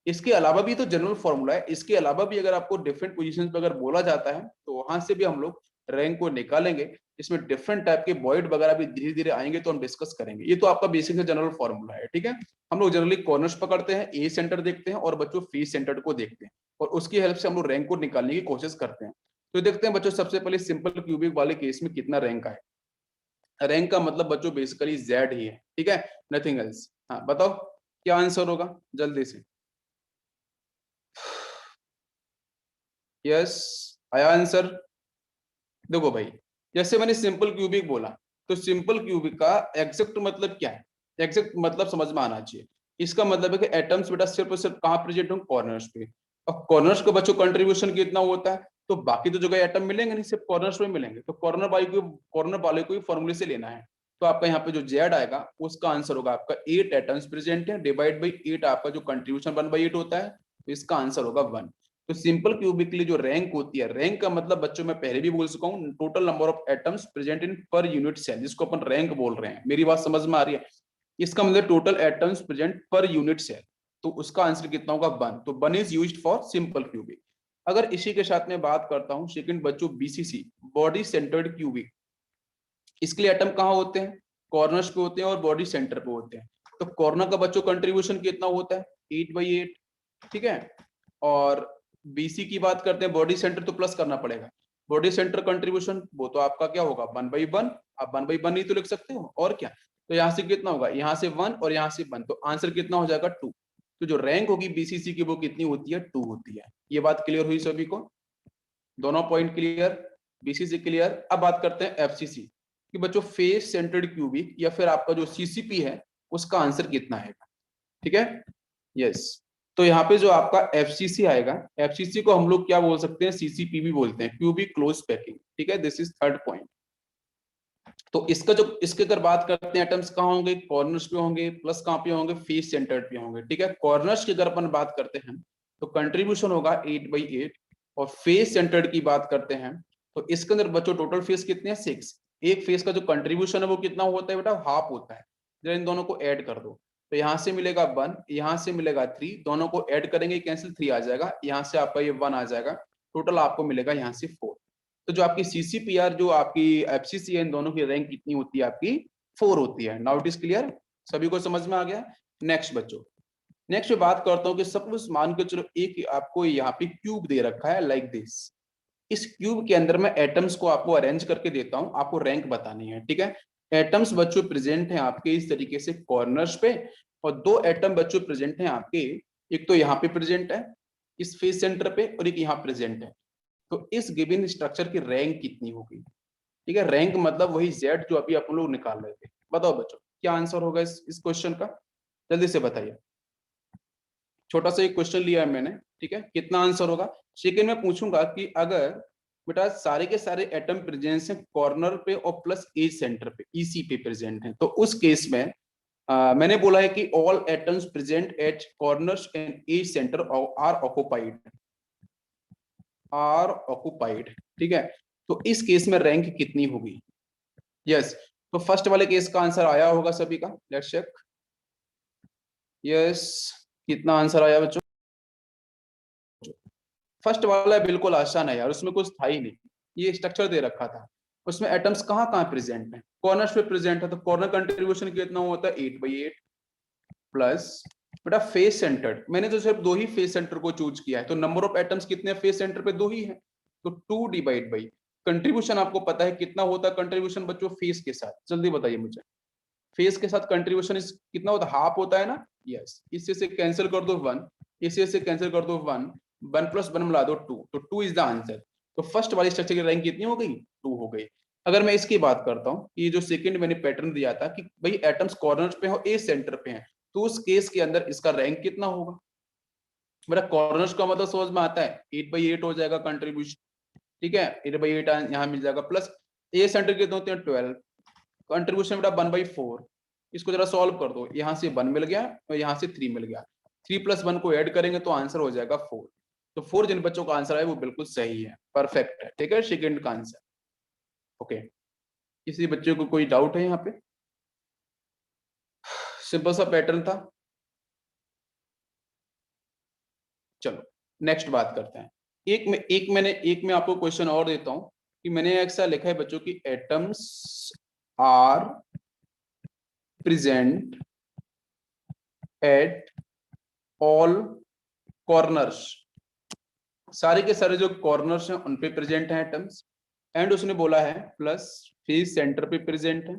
इसके अलावा भी तो जनरल फॉर्मूला है, इसके अलावा भी अगर आपको डिफरेंट पोजीशंस पे अगर बोला जाता है तो वहां से भी हम लोग रैंक को निकालेंगे, इसमें डिफरेंट टाइप के वॉइड वगैरह भी धीरे धीरे आएंगे तो हम डिस्कस करेंगे, ये तो आपका बेसिक जनरल फॉर्मूला है, ठीक है। हम लोग जनरली कॉर्नर्स पकड़ते हैं, ए सेंटर देखते हैं और बच्चों फेस सेंटर को देखते हैं और उसकी हेल्प से हम लोग रैंक को निकालने की कोशिश करते हैं। तो देखते हैं बच्चों सबसे पहले सिंपल क्यूबिक वाले केस में कितना रैंक आए, रैंक का मतलब बच्चों बेसिकली जेड ही है, ठीक है, नथिंग एल्स। हाँ बताओ क्या आंसर होगा जल्दी से, यस आया आंसर। देखो भाई जैसे मैंने सिंपल क्यूबिक बोला, तो सिंपल क्यूबिक का एग्जैक्ट मतलब क्या है, एग्जैक्ट मतलब समझ में आना चाहिए, इसका मतलब है कि एटम्स बेटा सिर्फ और सिर्फ कहाँ प्रेजेंट होंगे, कॉर्नर्स पे, और कॉर्नर्स का बच्चों कंट्रीब्यूशन कितना होता है, तो बाकी तो जगह एटम मिलेंगे नहीं, सिर्फ कॉर्नर्स में मिलेंगे, तो कॉर्नर वाले को ही फॉर्मूले से लेना है। तो आपका यहाँ पे जो जेड आएगा उसका आंसर होगा आपका 8 एटम्स प्रेजेंट है डिवाइड बाई 8, आपका जो कंट्रीब्यूशन 1/8 होता है, तो इसका आंसर होगा 1। तो सिंपल क्यूबिक के लिए जो रैंक होती है, रैंक का मतलब बच्चों मैं पहले भी बोल चुका हूँ, total number of atoms present in per unit cell, जिसको अपन रैंक बोल रहे हैं, मेरी बात समझ में आ रही है, इसका मतलब total atoms present per unit cell, तो उसका आंसर कितना होगा 1, तो 1 is used for simple cubic. अगर इसी के साथ में बात करता हूँ सेकंड बच्चों बीसीसी, बॉडी सेंटर्ड क्यूबिक, इसके लिए एटम कहाँ होते हैं, कॉर्नर्स पे होते हैं और बॉडी सेंटर पे होते हैं, तो कॉर्नर का बच्चों कंट्रीब्यूशन कितना होता है 8/8, ठीक है, और बीसी की बात करते हैं बॉडी सेंटर तो प्लस करना पड़ेगा, बॉडी सेंटर कंट्रीब्यूशन वो तो आपका क्या होगा 1/1, आप 1/1 ही तो लिख सकते हो और क्या, तो यहाँ से कितना होगा, यहाँ से 1 और यहाँ से 1, तो आंसर कितना हो जाएगा 2, तो जो रैंक होगी बीसीसी की वो कितनी होती है 2 होती है। ये बात क्लियर हुई सभी को, दोनों पॉइंट क्लियर, बीसीसी क्लियर। अब बात करते हैं एफसीसी कि बच्चों फेस सेंटर्ड क्यूबिक या फिर आपका जो सीसीपी है उसका आंसर कितना है, ठीक है, यस। तो यहाँ पे जो आपका एफसीसी आएगा, एफसीसी को हम लोग क्या बोल सकते हैं, सीसीपी भी बोलते हैं, क्यूबिक क्लोज पैकिंग, ठीक है, दिस इज थर्ड पॉइंट। तो इसका जो इसके अगर बात करते हैं एटम्स कहाँ होंगे, कॉर्नर्स पे होंगे, प्लस कहाँ पे होंगे, फेस सेंटर्ड पे होंगे, ठीक है। कॉर्नर्स की अगर अपन बात करते हैं तो कंट्रीब्यूशन होगा 8/8, और फेस सेंटर्ड की बात करते हैं तो इसके अंदर बच्चों टोटल फेस कितने हैं 6, एक फेस का जो कंट्रीब्यूशन है वो कितना होता है बेटा, हाफ होता है, जरा इन दोनों को ऐड कर दो, तो यहाँ से मिलेगा 1, यहाँ से मिलेगा 3, दोनों को ऐड करेंगे कैंसिल 3 आ जाएगा, यहाँ से आपका ये 1 आ जाएगा, टोटल आपको मिलेगा यहाँ से 4। तो जो आपकी सीसीपीआर जो आपकी एफसीसी है, इन दोनों की रैंक कितनी होती है आपकी 4 होती है। नाउ इट इज क्लियर, सभी को समझ में आ गया। नेक्स्ट बच्चों, नेक्स्ट मैं बात करता हूँ कि सपोज मान के चलो एक आपको यहाँ पे क्यूब दे रखा है लाइक दिस, इस क्यूब के अंदर मैं एटम्स को आपको अरेंज करके देता हूँ, आपको रैंक बतानी है, ठीक है। एटम्स बच्चों प्रेजेंट हैं आपके इस तरीके से कॉर्नर्स पे, और 2 एटम बच्चों प्रेजेंट हैं आपके, एक तो यहाँ पे प्रेजेंट है इस फेस सेंटर पे और एक यहाँ प्रेजेंट है, तो इस गिवन स्ट्रक्चर की रैंक कितनी होगी, ठीक है, रैंक मतलब वही जेड जो अभी अपन लोग निकाल रहे थे। बताओ बच्चों क्या आंसर होगा इस क्वेश्चन का, जल्दी से बताइए, छोटा सा एक क्वेश्चन लिया है मैंने, ठीक है, कितना आंसर होगा। सेकेंड में पूछूंगा कि अगर बेटा सारे के सारे एटम प्रेजेंट हैं कॉर्नर पे और प्लस एज सेंटर पे, ईसी पे प्रेजेंट हैं, तो उस केस में मैंने बोला है कि all atoms present at corners and edge centre are occupied, ठीक है, तो इस केस में रैंक कितनी होगी, यस। तो फर्स्ट वाले केस का आंसर आया होगा सभी का, लेट्स चेक, यस, कितना आंसर आया बच्चों, फर्स्ट वाला बिल्कुल आसान है यार, उसमें कुछ था ही नहीं, ये स्ट्रक्चर दे रखा था, उसमें एटम्स कहाँ कहाँ प्रेजेंट है, कॉर्नर्स पे प्रेजेंट है, तो कॉर्नर कंट्रीब्यूशन कितना होता है 8/8, प्लस बेटा फेस सेंटर्ड, मैंने तो सिर्फ 2 ही फेस सेंटर को चूज किया है, तो नंबर ऑफ एटम्स कितने फेस सेंटर पे 2 ही है, तो 2 डिवाइड बाई कंट्रीब्यूशन, आपको पता है कितना होता है कंट्रीब्यूशन बच्चों फेस के साथ, जल्दी बताइए मुझे, फेस के साथ कंट्रीब्यूशन इस कितना होता है, हाफ होता है ना, यस, इससे से कैंसिल कर दो 1, इससे से कैंसिल कर दो 1, 1 + 1 मिला दो 2, तो 2 इज द आंसर। तो फर्स्ट वाली स्ट्रक्चर की रैंक कितनी हो गई, 2 हो गई। अगर मैं इसकी बात करता हूँ, ये जो सेकंड मैंने पैटर्न दिया था कि भाई एटम्स कॉर्नर पे हो, ए सेंटर पे है, तो उस केस के अंदर इसका रैंक कितना होगा। मेरा कॉर्नर्स का मतलब समझ में आता है, 8/8 हो जाएगा कंट्रीब्यूशन, ठीक है, 8/8 यहाँ मिल जाएगा, प्लस ए सेंटर कितने होते हैं 12, कंट्रीब्यूशन बेटा 1/4। इसको जरा सॉल्व कर दो, यहाँ से 1 मिल गया और यहाँ से 3 मिल गया, 3 + 1 को ऐड करेंगे तो आंसर हो जाएगा 4। तो 4 जिन बच्चों का आंसर है वो बिल्कुल सही है, परफेक्ट है, ठीक है, सेकंड का आंसर। ओके, किसी बच्चे को कोई डाउट है यहाँ पे, सिंपल सा पैटर्न था। चलो नेक्स्ट बात करते हैं। एक में आपको क्वेश्चन और देता हूं कि मैंने ऐसा लिखा है बच्चों की atoms are present at all corners, सारे के सारे जो कॉर्नर्स हैं उन पे प्रेजेंट है एटम्स, एंड उसने बोला है प्लस फेस सेंटर पे प्रेजेंट है,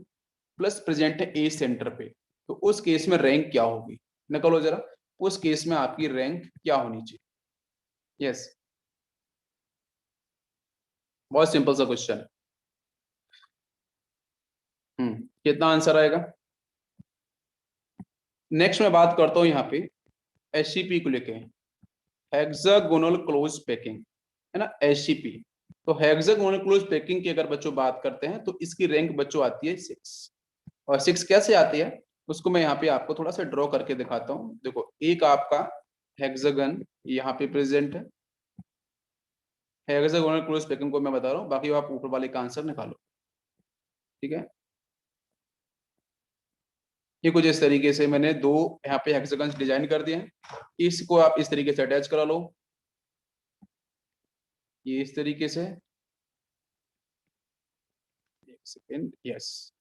प्लस प्रेजेंट है ए सेंटर पे। तो उस केस में रैंक क्या होगी, निकालो जरा, उस केस में आपकी रैंक क्या होनी चाहिए। यस, बहुत सिंपल सा क्वेश्चन है। कितना आंसर आएगा। नेक्स्ट मैं बात करता हूं यहाँ पे एससीपी को लेके, हेक्सागोनल क्लोज पैकिंग, है ना, एससीपी। तो हेक्सागोनल क्लोज पैकिंग की अगर बच्चों बात करते हैं तो इसकी रैंक बच्चों आती है 6। और 6 कैसे आती है उसको मैं यहाँ पे आपको थोड़ा सा ड्रॉ करके दिखाता हूँ। देखो, एक आपका हेक्सागन यहाँ पे प्रेजेंट है, हेक्सागोनल क्लोज पैकिंग को मैं बता रहा हूँ, बाकी आप ऊपर वाले का आंसर निकालो, ठीक है। ये कुछ इस तरीके से मैंने 2 यहाँ पे हेक्सागन्स डिजाइन कर दिए हैं, इसको आप इस तरीके से अटैच करा लो, ये इस तरीके से, एक सेकेंड, यस,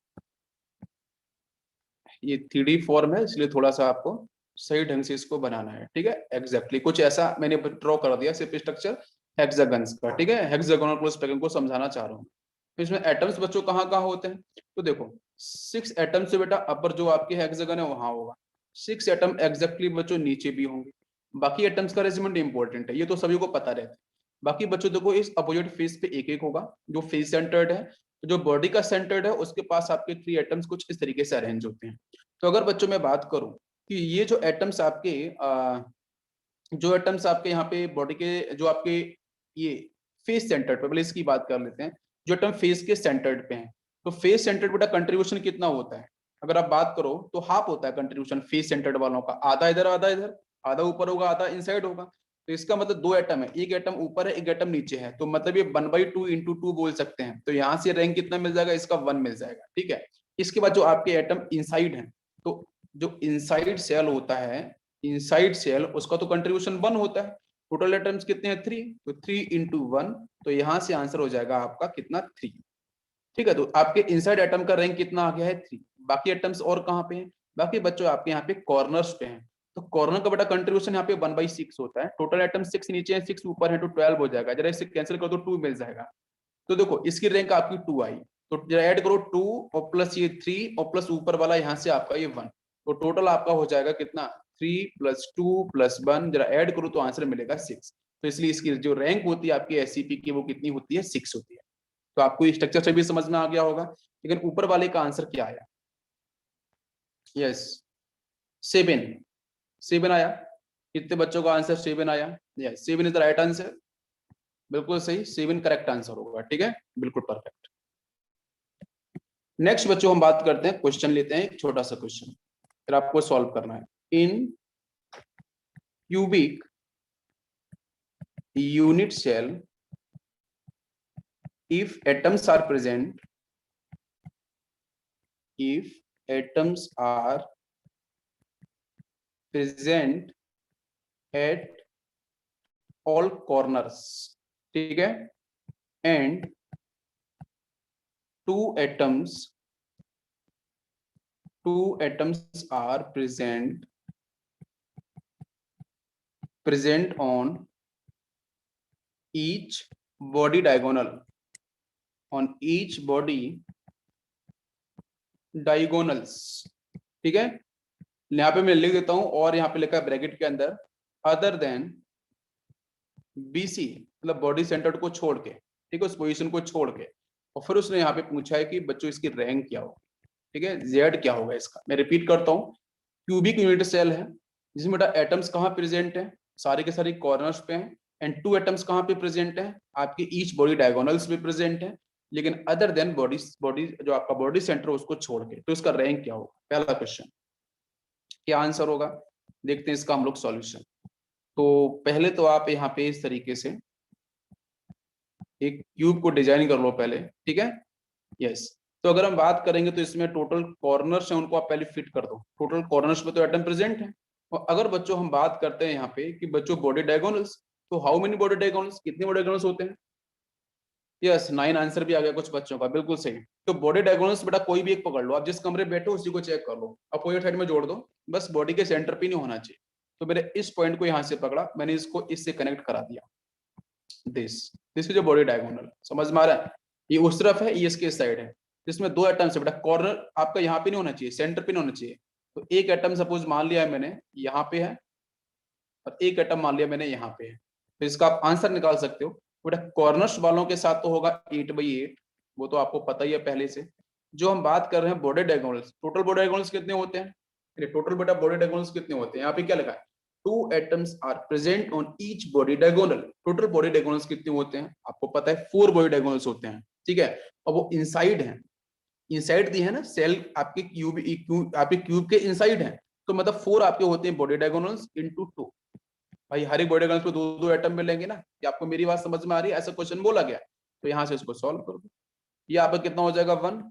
ये 3D फॉर्म है इसलिए थोड़ा सा आपको सही ढंग से इसको बनाना है, ठीक है। एग्जैक्टली कुछ ऐसा मैंने ड्रॉ कर दिया सिर्फ स्ट्रक्चर हेक्सागन्स का, ठीक है, हेक्सागोनल क्लोज पैकिंग को समझाना चाह रहा हूँ। तो इसमें एटम्स बच्चों कहाँ कहाँ होते हैं, तो देखो 6 एटम से बेटा अपर जो आपके हेक्सागन है वहां होगा, 6 एटम एग्जैक्टली बच्चों नीचे भी होंगे। बाकी एटम्स का अरेंजमेंट इंपॉर्टेंट है, ये तो सभी को पता रहता है। बाकी बच्चों देखो इस अपोजिट फेस पे एक एक होगा, जो फेस सेंटर्ड है, तो जो बॉडी का सेंटर्ड है उसके पास आपके 3 एटम्स कुछ इस तरीके से अरेंज होते हैं। तो अगर बच्चों मैं बात करूं कि ये जो एटम्स आपके यहाँ पे बॉडी के जो आपके ये फेस सेंटर्ड पे, पहले इसकी बात कर लेते हैं, जो एटम फेस के सेंटर्ड पे हैं, तो फेस सेंटर्ड बेटा कंट्रीब्यूशन कितना होता है, अगर आप बात करो तो हाफ होता है कंट्रीब्यूशन फेस सेंटर्ड वालों का, आधा इधर आधा इधर, आधा ऊपर होगा आधा इनसाइड होगा। तो इसका मतलब 2 एटम है, एक एटम ऊपर है एक एटम नीचे है, तो मतलब ये 1/2 × 2 बोल सकते हैं। तो यहाँ से रैंक कितना मिल जाएगा, इसका 1 मिल जाएगा, ठीक है। इसके बाद जो आपके एटम इनसाइड है, तो जो इनसाइड सेल होता है, इनसाइड सेल उसका तो कंट्रीब्यूशन 1 होता है, टोटल एटम्स कितने हैं 3, तो 3 × 1, तो यहाँ से आंसर हो जाएगा आपका कितना 3, ठीक है। तो आपके इनसाइड एटम का रैंक कितना आ गया है 3। बाकी एटम्स और कहाँ पे हैं, बाकी बच्चों आपके यहाँ पे कॉर्नर्स पे हैं, तो कॉर्नर का बेटा कंट्रीब्यूशन यहाँ पे 1/6 होता है, टोटल एटम 6 नीचे है 6 ऊपर है, तो 12 हो जाएगा, जरा इसे कैंसिल कर दो 2 मिल जाएगा। तो देखो इसकी रैंक आपकी 2 आई, तो जरा ऐड करो 2 और प्लस ये 3 और प्लस ऊपर वाला यहाँ से आपका ये 1, तो टोटल आपका हो जाएगा कितना 3 + 2 + 1, जरा ऐड करो तो आंसर मिलेगा 6। तो इसलिए इसकी जो रैंक होती है आपकी एससीपी की वो कितनी होती है 6 होती है। तो आपको स्ट्रक्चर से भी समझ में आ गया होगा, लेकिन ऊपर वाले का आंसर क्या आया, यस 7, 7 आया। कितने बच्चों का आंसर 7 आया, yes 7 is the right answer, बिल्कुल सही, 7 करेक्ट आंसर होगा, ठीक है, बिल्कुल परफेक्ट। नेक्स्ट बच्चों हम बात करते हैं, क्वेश्चन लेते हैं, एक छोटा सा क्वेश्चन फिर आपको सॉल्व करना है। In cubic unit cell if atoms are present, if atoms are present at all corners, ठीक है, and two atoms are present on each body diagonal, on each body diagonals, ठीक है। यहाँ पे मैं लिख देता हूं, और यहाँ पे लिखा है ब्रैकेट के अंदर अदर देन BC, मतलब बॉडी सेंटर्ड को छोड़ के, ठीक है, उस पोजीशन को छोड़ के। और फिर उसने यहाँ पे पूछा है कि बच्चों इसकी रैंक क्या होगी, ठीक है, जेड क्या होगा इसका। मैं रिपीट करता हूँ, क्यूबिक यूनिट सेल है जिसमें बेटा एटम्स कहाँ प्रेजेंट है, सारे के सारे कॉर्नर्स पे हैं, एंड 2 एटम्स कहाँ पे प्रेजेंट है, आपके ईच बॉडी डायगोनल्स पे प्रेजेंट है, लेकिन अदर देन बॉडी बॉडी जो आपका बॉडी सेंटर है उसको छोड़ के। तो इसका रैंक क्या होगा, पहला क्वेश्चन क्या आंसर होगा, देखते हैं इसका हम लोग सॉल्यूशन। तो पहले तो आप यहाँ पे इस तरीके से एक क्यूब को डिजाइन कर लो पहले, ठीक है, यस। तो अगर हम बात करेंगे तो इसमें टोटल कॉर्नर्स हैं उनको आप पहले फिट कर दो, टोटल कॉर्नर्स पे तो एटम प्रेजेंट है। और अगर बच्चों हम बात करते हैं यहाँ पे कि बच्चों बॉडी डायगोनल्स, तो हाउ मेनी बॉडी डायगोनल्स, कितने बॉडी डायगोनल्स होते हैं, यस 9 आंसर भी आ गया कुछ बच्चों का, बिल्कुल सही। तो बॉडी डायगोनल्स बेटा कोई भी एक पकड़ लो, आप जिस कमरे बैठे हो उसी को चेक कर लो, अपोजिट साइड में जोड़ दो, बस बॉडी के सेंटर पे नहीं होना चाहिए। तो मेरे इस पॉइंट को यहाँ से पकड़ा मैंने, इसको इससे कनेक्ट करा दिया, this this is body diagonal, समझ में आ रहा है। ये उस तरफ है, ये इसके साइड है, जिसमें 2 एटम्स है बेटा, कॉर्नर आपका यहाँ पे नहीं होना चाहिए, सेंटर पे नहीं होना चाहिए। तो एक एटम सपोज मान लिया है मैंने यहाँ पे है, और एक एटम मान लिया मैंने यहाँ पे है। तो इसका आप आंसर निकाल सकते हो बेटा, कॉर्नर्स वालों के साथ तो होगा 8/8, वो तो आपको पता ही है पहले से। जो हम बात कर रहे हैं body diagonals, total body diagonals कितने होते हैं, टोटल बेटा बॉडी डायगोनल्स कितने होते हैं, यहाँ पे क्या लिखा है, 2 atoms are present on each body diagonal. Total body diagonals कितने होते हैं, आपको पता है 4 बॉडी डायगोनल्स होते हैं, ठीक है। और वो इनसाइड है, इनसाइड दी है ना सेल आपके क्यूब, आपके क्यूब के इनसाइड है। तो मतलब 4 आपके होते हैं बॉडी डायगोनल्स इंटू 2। भाई हर एक बॉडी डायगोनल पे 2-2 एटम मिलेंगे ना, कि आपको मेरी बात समझ में आ रही है, ऐसा क्वेश्चन बोला गया। तो यहाँ से इसको सॉल्व कर दो, ये आपका कितना हो जाएगा 1,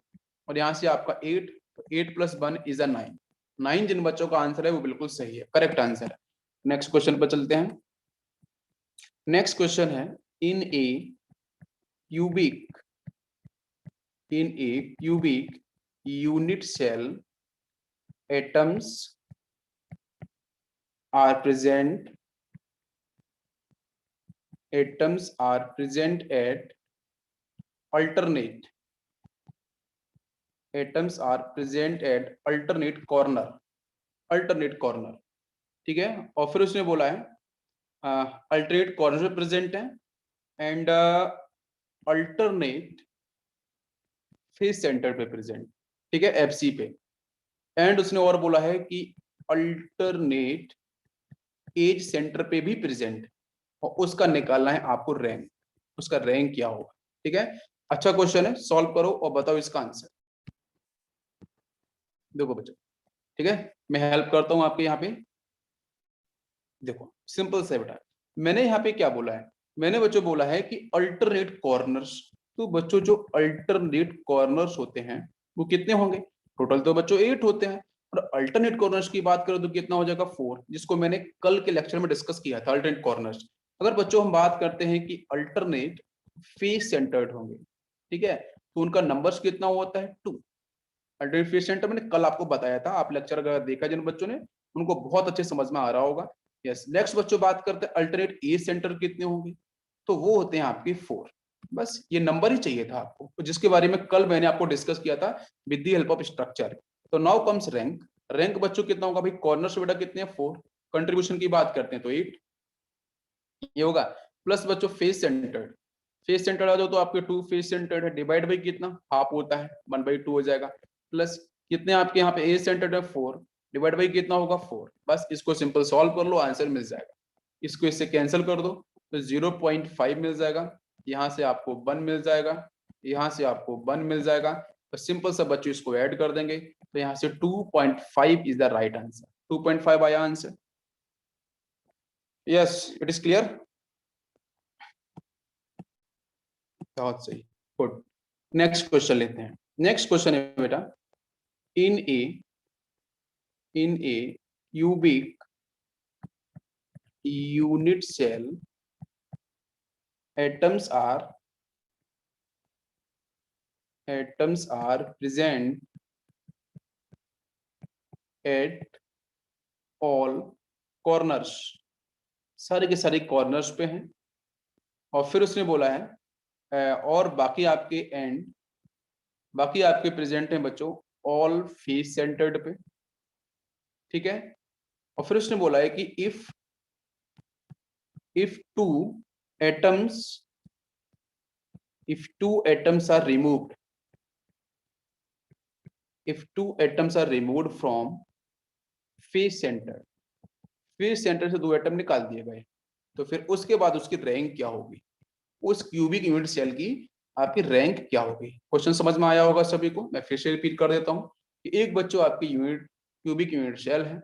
और यहाँ से आपका 8, तो 8 + 1 = 9। 9 जिन बच्चों का आंसर है वो बिल्कुल सही है, करेक्ट आंसर है। नेक्स्ट क्वेश्चन पर चलते हैं। नेक्स्ट क्वेश्चन है, in a cubic unit cell atoms are present at alternate alternate corner, ठीक है। और फिर उसने बोला है अल्टरनेट कॉर्नर पे प्रेजेंट है, एंड अल्टरनेट फेस सेंटर पे प्रेजेंट, ठीक है, एफसी पे। एंड उसने और बोला है कि अल्टरनेट एज सेंटर पे भी प्रेजेंट, और उसका निकालना है आपको रैंक, उसका रैंक क्या होगा, ठीक है। अच्छा क्वेश्चन है, सॉल्व करो और बताओ इसका आंसर। देखो बच्चों, ठीक है, मैं हेल्प करता हूं आपके यहाँ पे। देखो सिंपल से बेटा, मैंने यहाँ पे क्या बोला है, मैंने बच्चों बोला है कि अल्टरनेट कॉर्नर्स। तो बच्चों जो अल्टरनेट कॉर्नर्स होते हैं वो कितने होंगे, टोटल तो बच्चों 8 होते हैं, और अल्टरनेट कॉर्नर्स की बात करो तो कितना हो जाएगा 4, जिसको मैंने कल के लेक्चर में डिस्कस किया था अल्टरनेट कॉर्नर्स। अगर बच्चों हम बात करते हैं कि अल्टरनेट फेस सेंटर्ड होंगे, ठीक है, तो उनका नंबर्स कितना होता है 2। अल्टरनेट फेस सेंटर मैंने कल आपको बताया था, आप लेक्चर अगर देखा जिन बच्चों ने, उनको बहुत अच्छे समझ में आ रहा होगा। यस, नेक्स्ट बच्चों बात करते हैं अल्टरनेट ए सेंटर कितने होंगे, तो वो होते हैं आपके 4। बस ये नंबर ही चाहिए था आपको, जिसके बारे में कल मैंने आपको डिस्कस किया था with the help of structure. तो नाउ कम्स रैंक। रैंक बच्चों कितना होगा भाई, कॉर्नर बेटा कितने हैं 4, कंट्रीब्यूशन की बात करते हैं तो 8 ये होगा, प्लस बच्चों फेस सेंटर्ड, फेस सेंटर्ड आ जाओ तो आपके 2 फेस सेंटर्ड है, डिवाइड बाई कितना हाफ होता है 1/2 हो जाएगा, प्लस कितने आपके यहाँ पे ए सेंटर्ड है 4, डिवाइड बाई कितना होगा 4। बस इसको सिंपल सॉल्व कर लो, आंसर मिल जाएगा। इसको इससे कैंसिल कर दो तो 0.5 मिल जाएगा, यहाँ से आपको 1 मिल जाएगा, यहाँ से आपको 1 मिल जाएगा। तो सिंपल सा बच्चों इसको ऐड कर देंगे, तो यहाँ से 2.5 इज द राइट आंसर। 2.5 आया answer, yes it is clear, बहुत सही, गुड। नेक्स्ट क्वेश्चन लेते हैं। नेक्स्ट क्वेश्चन है बेटा, in a cubic unit cell atoms are present at all corners, सारे के सारे कॉर्नर्स पे हैं। और फिर उसने बोला है और बाकी आपके प्रेजेंट हैं बच्चों ऑल फेस सेंटर्ड पे, ठीक है। और फिर उसने बोला है कि if 2 atoms if two atoms are removed from face centre से दो एटम निकाल दिए गए, तो फिर उसके बाद उसकी रैंक क्या होगी, उस क्यूबिक यूनिट सेल की आपकी रैंक क्या होगी। क्वेश्चन समझ में आया होगा सभी को। मैं फिर से रिपीट कर देता हूँ कि एक बच्चों आपकी क्यूबिक यूनिट सेल है,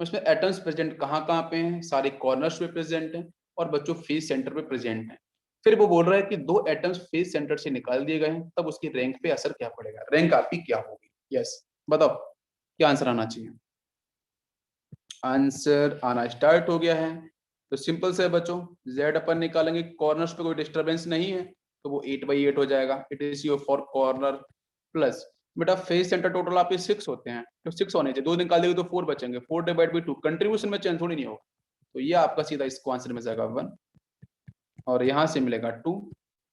उसमें एटम्स प्रेजेंट कहाँ कहाँ पे हैं, सारे कॉर्नर्स पे प्रेजेंट हैं और बच्चों फेस सेंटर पे प्रेजेंट हैं। फिर वो बोल रहा है कि दो एटम्स फेस सेंटर से निकाल दिए गए हैं, तब उसकी रैंक पे असर क्या पड़ेगा, रैंक आपकी क्या होगी। यस, बताओ क्या आंसर आना चाहिए। आंसर आना स्टार्ट हो गया है। तो सिंपल से बच्चों, z अपन निकालेंगे, कॉर्नर्स पे कोई डिस्टरबेंस नहीं है तो वो 8/8 हो जाएगा। It is your for corner plus बेटा फेस सेंटर टोटल आपके 6 होते हैं, तो 6 होने चाहिए, 2 निकाल देंगे तो 4 बचेंगे, 4/2 कंट्रीब्यूशन में चेंज थोड़ी नहीं होगा। तो ये आपका सीधा इसको आंसर में जाएगा 1 और यहाँ से मिलेगा 2।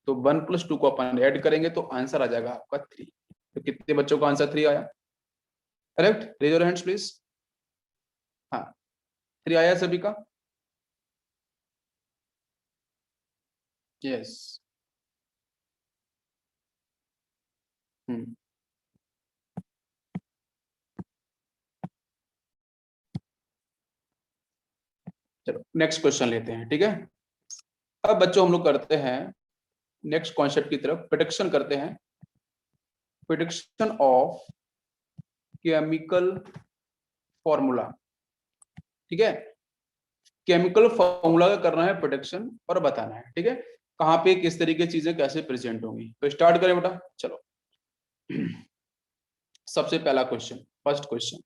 तो 1 + 2 को अपन ऐड करेंगे तो आंसर आ जाएगा आपका 3। तो कितने बच्चों का आंसर 3 आया? Correct, raise your hands please. हाँ, 3 आया सभी का। यस। चलो नेक्स्ट क्वेश्चन लेते हैं, ठीक है। अब बच्चों हम लोग करते हैं नेक्स्ट कॉन्सेप्ट की तरफ, प्रेडिक्शन करते हैं, प्रेडिक्शन ऑफ केमिकल फॉर्मूला। ठीक है, केमिकल फॉर्मूला का करना है प्रेडिक्शन और बताना है, ठीक है, कहाँ पे किस तरीके की चीजें कैसे प्रेजेंट होंगी। तो स्टार्ट करें बेटा, चलो। सबसे पहला क्वेश्चन, फर्स्ट क्वेश्चन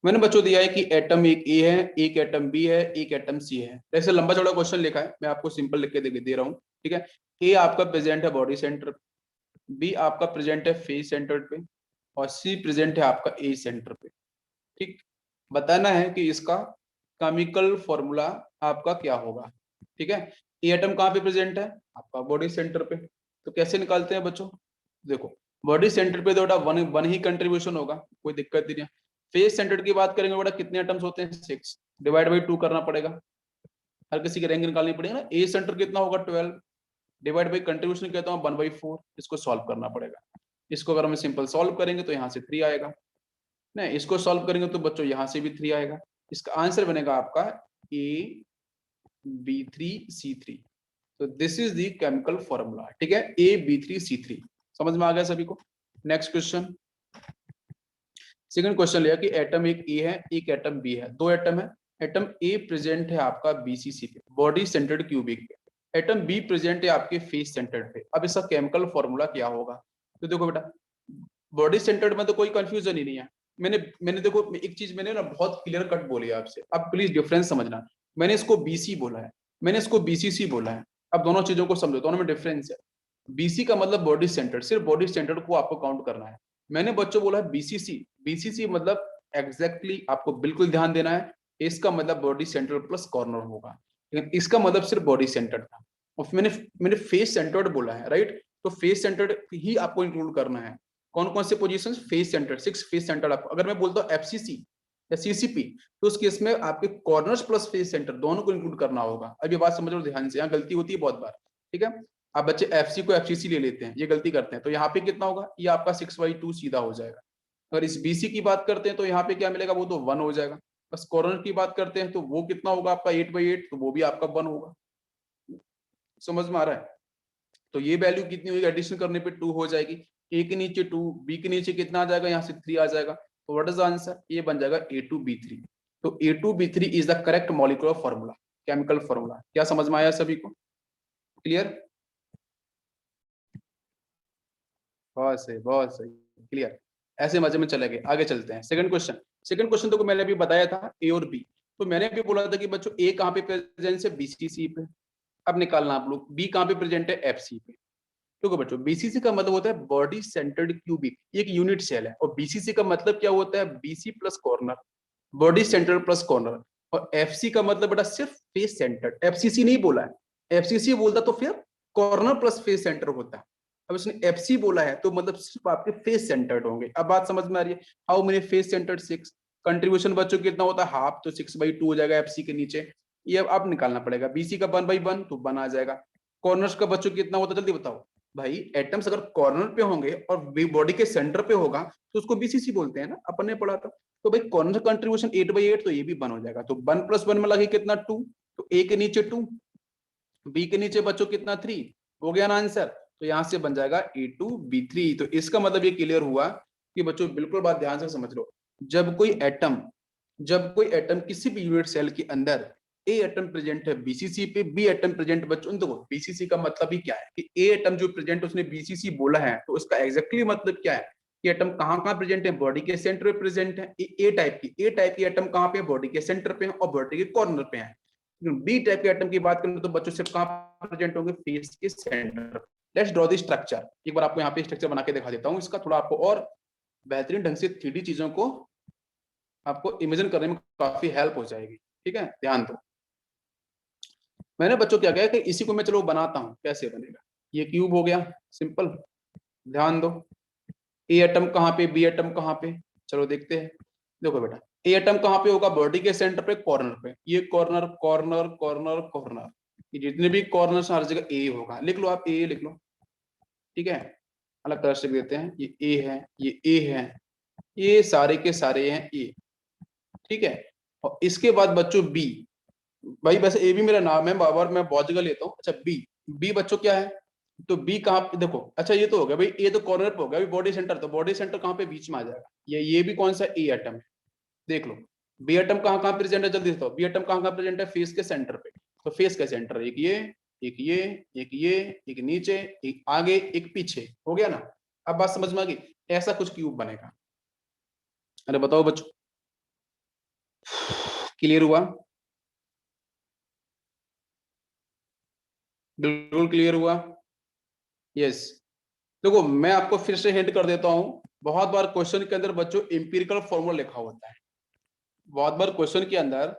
मैंने बच्चों दिया है कि एटम एक ए है, एक एटम बी है, एक एटम सी है। ऐसे लंबा चौड़ा क्वेश्चन लिखा है, मैं आपको सिंपल लिख के दे रहा हूँ, ठीक है। ए आपका प्रेजेंट है बॉडी सेंटर, बी आपका प्रेजेंट है फेस सेंटर पे और सी प्रेजेंट है आपका ए सेंटर पे। ठीक, बताना है कि इसका केमिकल फॉर्मूला आपका क्या होगा। ठीक है, ए एटम कहाँ पे प्रेजेंट है, आपका बॉडी सेंटर पे। तो कैसे निकालते हैं बच्चों, देखो बॉडी सेंटर पे तो बेटा वन ही कंट्रीब्यूशन होगा, कोई दिक्कत ही नहीं है। फेस सेंटर की बात करेंगे बेटा, कितने एटम्स होते हैं, 6, /2 करना पड़ेगा, हर किसी की रैंक निकालनी पड़ेगी ना। ए सेंटर कितना होगा 12, कंट्रीब्यूशन कहता हूँ 1/4, इसको सॉल्व करना पड़ेगा। इसको अगर हम सिंपल सॉल्व करेंगे तो यहाँ से 3 आएगा, नहीं इसको सॉल्व करेंगे तो बच्चों यहाँ से भी 3 आएगा। इसका आंसर बनेगा आपका AB3C3। तो this is the chemical formula, ठीक है, AB3C3। समझ में आ गया सभी को। नेक्स्ट क्वेश्चन, सेकंड क्वेश्चन लिया कि एटम एक ए है, एक एटम बी है, दो एटम है। एटम ए प्रेजेंट है आपका BCC पे, बॉडी सेंटर्ड क्यूबिक पे, एटम बी प्रेजेंट है आपके फेस सेंटर्ड पे। अब इसका केमिकल फॉर्मूला क्या होगा। तो देखो बेटा, बॉडी सेंटर्ड में तो कोई कंफ्यूजन ही नहीं है। मैंने देखो एक चीज मैंने ना बहुत क्लियर कट बोली है आपसे, अब प्लीज डिफरेंस समझना। मैंने इसको BC बोला है, मैंने इसको BCC बोला है। अब दोनों चीजों को समझो, दोनों में डिफरेंस है। BC का मतलब बॉडी सेंटर, सिर्फ बॉडी सेंटर को आपको काउंट करना है। मैंने बच्चों बोला है BCC मतलब एग्जैक्टली आपको बिल्कुल ध्यान देना है, इसका मतलब बॉडी सेंटर प्लस कॉर्नर होगा, लेकिन इसका मतलब सिर्फ बॉडी सेंटर था। और मैंने फेस सेंटर्ड बोला है, राइट। तो फेस सेंटर्ड ही आपको इंक्लूड करना है। कौन कौन से positions, face centre, 6 face centre. आपको अगर मैं बोलता हूँ FCC या CCP, तो उस केस में आपके कॉर्नर्स प्लस फेस सेंटर दोनों को इंक्लूड करना होगा। अब ये बात समझ लो ध्यान से, यहाँ गलती होती है बहुत बार, ठीक है। आप बच्चे FC को FCC ले लेते हैं, ये गलती करते हैं। तो यहाँ पे कितना होगा, ये आपका 6/2 सीधा हो जाएगा। अगर इस BC की बात करते हैं तो यहाँ पे क्या मिलेगा, वो तो 1 हो जाएगा। बस कॉर्नर की बात करते हैं तो वो कितना होगा आपका 8/8, तो वो भी आपका 1 होगा। समझ में आ रहा है। तो ये वैल्यू कितनी होगी, एडिशन करने पे 2 हो जाएगी। ए के नीचे 2, बी के नीचे कितना आ जाएगा, यहाँ से 3 आ जाएगा। तो व्हाट इज द आंसर, ये बन जाएगा A2B3। तो A2B3 is the correct molecular formula, chemical formula. क्या समझ में आया सभी को, क्लियर? बहुत सही, बहुत सही, क्लियर। ऐसे मजे में चले गए, आगे चलते हैं। सेकंड क्वेश्चन, तो मैंने अभी बताया था ए और बी। तो मैंने भी बोला था कि बच्चों ए कहाँ पे प्रेजेंट है, BCC पे। अब निकालना आप लोग बी कहाँ पे प्रेजेंट है, FC पे। देखो बच्चों, BCC का मतलब होता है बॉडी सेंटर्ड क्यूबिक, एक यूनिट सेल है। और BCC का मतलब क्या होता है, BC plus corner, body centre plus corner. और FC का मतलब बेटा सिर्फ फेस सेंटर, FCC नहीं बोला है। FCC बोलता तो फिर कॉर्नर प्लस फेस सेंटर होता है। अब इसने FC बोला है तो मतलब सिर्फ आपके फेस सेंटर्ड होंगे। अब बात समझ में आ रही है। How many face centred, 6। Contribution बच्चों कितना होता है, हाफ, तो 6/2 हो जाएगा FC के नीचे। ये अब निकालना पड़ेगा। BC का 1/1 तो 1 आ जाएगा। कॉर्नर्स का बच्चों कितना होता है, जल्दी बताओ। भाई एटम्स अगर कॉर्नर पे होंगे और बॉडी के सेंटर पे होगा तो उसको बीसीसी बोलते हैं ना, अपन ने पढ़ा था। तो भाई कॉर्नर कंट्रीब्यूशन 8/8, तो ये भी 1 हो जाएगा। तो 1 + 1 में लगे कितना 2, तो ए के नीचे 2, बी के नीचे बच्चों कितना 3, हो गया ना आंसर। तो यहां से बन जाएगा A2B3। तो इसका मतलब ये क्लियर हुआ कि बच्चों बिल्कुल बात ध्यान से समझ लो, जब कोई एटम किसी भी यूनिट सेल के अंदर ए एटम प्रेजेंट है बीसीसी पे, बी एटम प्रेजेंट, बच्चों देखो बीसीसी का मतलब ही क्या है कि ए एटम जो प्रेजेंट उसने बीसीसी बोला है, तो उसका एग्जैक्टली मतलब क्या है कि एटम कहाँ कहाँ प्रेजेंट है, बॉडी के सेंटर पे प्रेजेंट है। ए टाइप की एटम कहाँ पे, बॉडी के सेंटर पे है और बॉडी के कॉर्नर पे है। बी टाइप के एटम की बात करें तो बच्चों सिर्फ कहाँ प्रेजेंट होंगे, फेस के centre. Let's draw the structure. एक बार आपको यहाँ पे स्ट्रक्चर बना के दिखा देता हूँ इसका, थोड़ा आपको और बेहतरीन ढंग से 3D चीजों को आपको इमेजिन करने में काफी हेल्प हो जाएगी। ठीक है, ध्यान दो। मैंने बच्चों क्या किया कि इसी को मैं चलो बनाता हूं, कैसे बनेगा। ये क्यूब हो गया, सिंपल। ध्यान दो, ए एटम कहाँ पे, बी एटम कहाँ पे, चलो देखते हैं। देखो बेटा, ए एटम कहाँ पे होगा, बॉडी के सेंटर पे, कॉर्नर पे। ये कॉर्नर कॉर्नर कॉर्नर कॉर्नर, ये जितने भी कॉर्नर हर जगह ए होगा। लिख लो, आप ए लिख लो। ठीक है, अलग तरह से देते हैं। ये ए है, ये ए है, ये सारे के सारे हैं ए। ठीक है, और इसके बाद बच्चों बी। भाई वैसे ए भी मेरा नाम है, बार बार मैं बहुत जगह लेता हूँ। अच्छा बी, बी बच्चों क्या है, तो बी कहाँ पे देखो। अच्छा ये तो हो गया भाई, ए तो कॉर्नर पे हो गया। बॉडी सेंटर, तो बॉडी सेंटर कहाँ पे, बीच में आ जाएगा। ये भी कौन सा ए एटम है, देख लो। बी एटम कहाँ कहाँ प्रेजेंट है, जल्दी बताओ। बी एटम कहाँ कहाँ प्रेजेंट है, फेस के सेंटर पे। तो फेस का सेंटर एक ये, एक ये, एक ये, एक नीचे, एक आगे, एक पीछे, हो गया ना। अब बात समझ में आ गई, ऐसा कुछ क्यूब बनेगा। अरे बताओ बच्चों, क्लियर हुआ, बिल्कुल क्लियर हुआ। यस, देखो मैं आपको फिर से हिंट कर देता हूं। बहुत बार क्वेश्चन के अंदर बच्चों इंपिरिकल फॉर्मूला लिखा होता है। बहुत बार क्वेश्चन के अंदर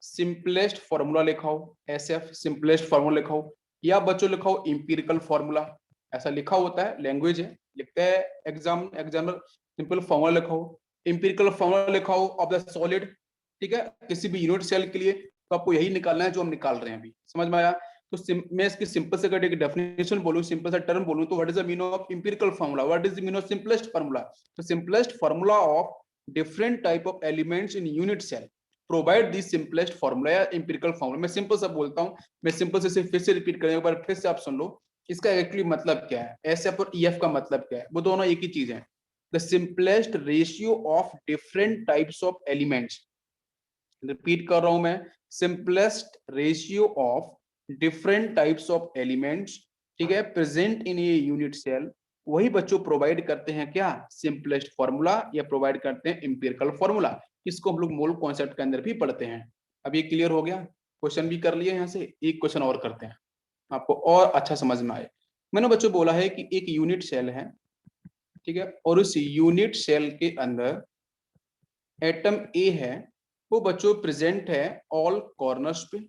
सिंपलेस्ट फॉर्मूला लिखा हो, SF सिंपलेस्ट फॉर्मूला लिखा हो, या बच्चों लिखा हो इंपिरिकल फॉर्मूला, ऐसा लिखा होता है। लैंग्वेज है, लिखते हैं एग्जामर सिंपल फॉर्मूला लिखा हो, इंपिरिकल फॉर्मूला लिखा हो ऑफ द सॉलिड। ठीक है, किसी भी यूनिट सेल के लिए तो आपको यही निकालना है जो हम निकाल रहे हैं अभी। समझ में आया। तो मैं इसकी सिंपल से एक डेफिनेशन बोलूं, सिंपल सा टर्म बोलूं, तो what is the meaning of empirical formula, what is the meaning of simplest formula. तो simplest formula of different type of elements in unit cell provide the simplest formula या empirical formula। मैं simple सा बोलता हूँ, मैं simple से फिर से रिपीट करें एक बार, फिर से आप सुन लो। इसका एक्चुअली मतलब क्या है, SF और EF का मतलब क्या है, वो दोनों एक ही चीज है। The simplest ratio of different types of elements, repeat कर रहा हूं मैं, simplest ratio of different types of elements, ठीक है, present in a unit cell, वही बच्चों प्रोवाइड करते हैं क्या, सिंपलेस्ट फॉर्मूला, या प्रोवाइड करते हैं इंपिरिकल फॉर्मूला। इसको हम लोग मोल कॉन्सेप्ट के अंदर भी पढ़ते हैं। अब ये क्लियर हो गया, क्वेश्चन भी कर लिए। यहाँ से एक क्वेश्चन और करते हैं, आपको और अच्छा समझ में आए। मैंने बच्चों बोला है कि एक यूनिट सेल है, ठीक है, और उस यूनिट सेल के अंदर एटम ए है, वो बच्चों प्रेजेंट है ऑल कॉर्नर्स पे।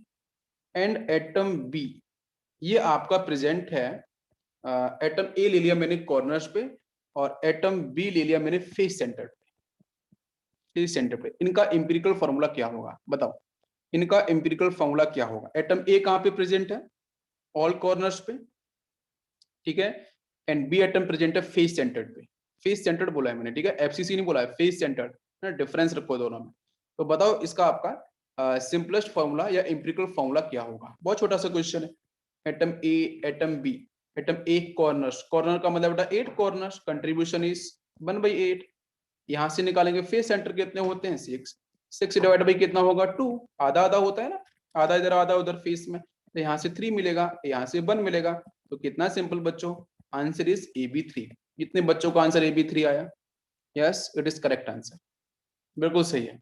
एंड एटम बी, ये आपका प्रेजेंट है, एटम ए ले लिया मैंने कॉर्नर्स पे, और एटम बी ले लिया मैंने फेस सेंटर पे। फेस सेंटर पे इनका इंपिरिकल फॉर्मूला क्या होगा, बताओ। इनका इंपिरिकल फॉर्मूला क्या होगा। एटम ए कहाँ पे प्रेजेंट है, ऑल कॉर्नर्स पे, ठीक है। एंड बी एटम प्रेजेंट है फेस सेंटर्ड पे। फेस सेंटर्ड बोला है मैंने, ठीक है, FCC नहीं बोला है, फेस सेंटर्ड ना, डिफरेंस रखो दोनों में। तो बताओ इसका आपका सिंपलेस्ट फॉर्मूला या इंपिरिकल फॉर्मूला क्या होगा। बहुत छोटा सा क्वेश्चन है। Atom A, atom B, atom A corners, corner का मतलब बेटा 8 कॉर्नर्स, कंट्रीब्यूशन इज 1/8। यहां से निकालेंगे फेस सेंटर कितने होते हैं 6, 6 डिवाइड बाई कितना होगा 2, आधा आधा होता है ना, आधा इधर आधा उधर फेस में। तो यहाँ से 3 मिलेगा, यहाँ से 1 मिलेगा। तो कितना सिंपल बच्चों, आंसर इज AB3। कितने बच्चों का आंसर AB3 आया, yes it is correct answer, बिल्कुल सही है।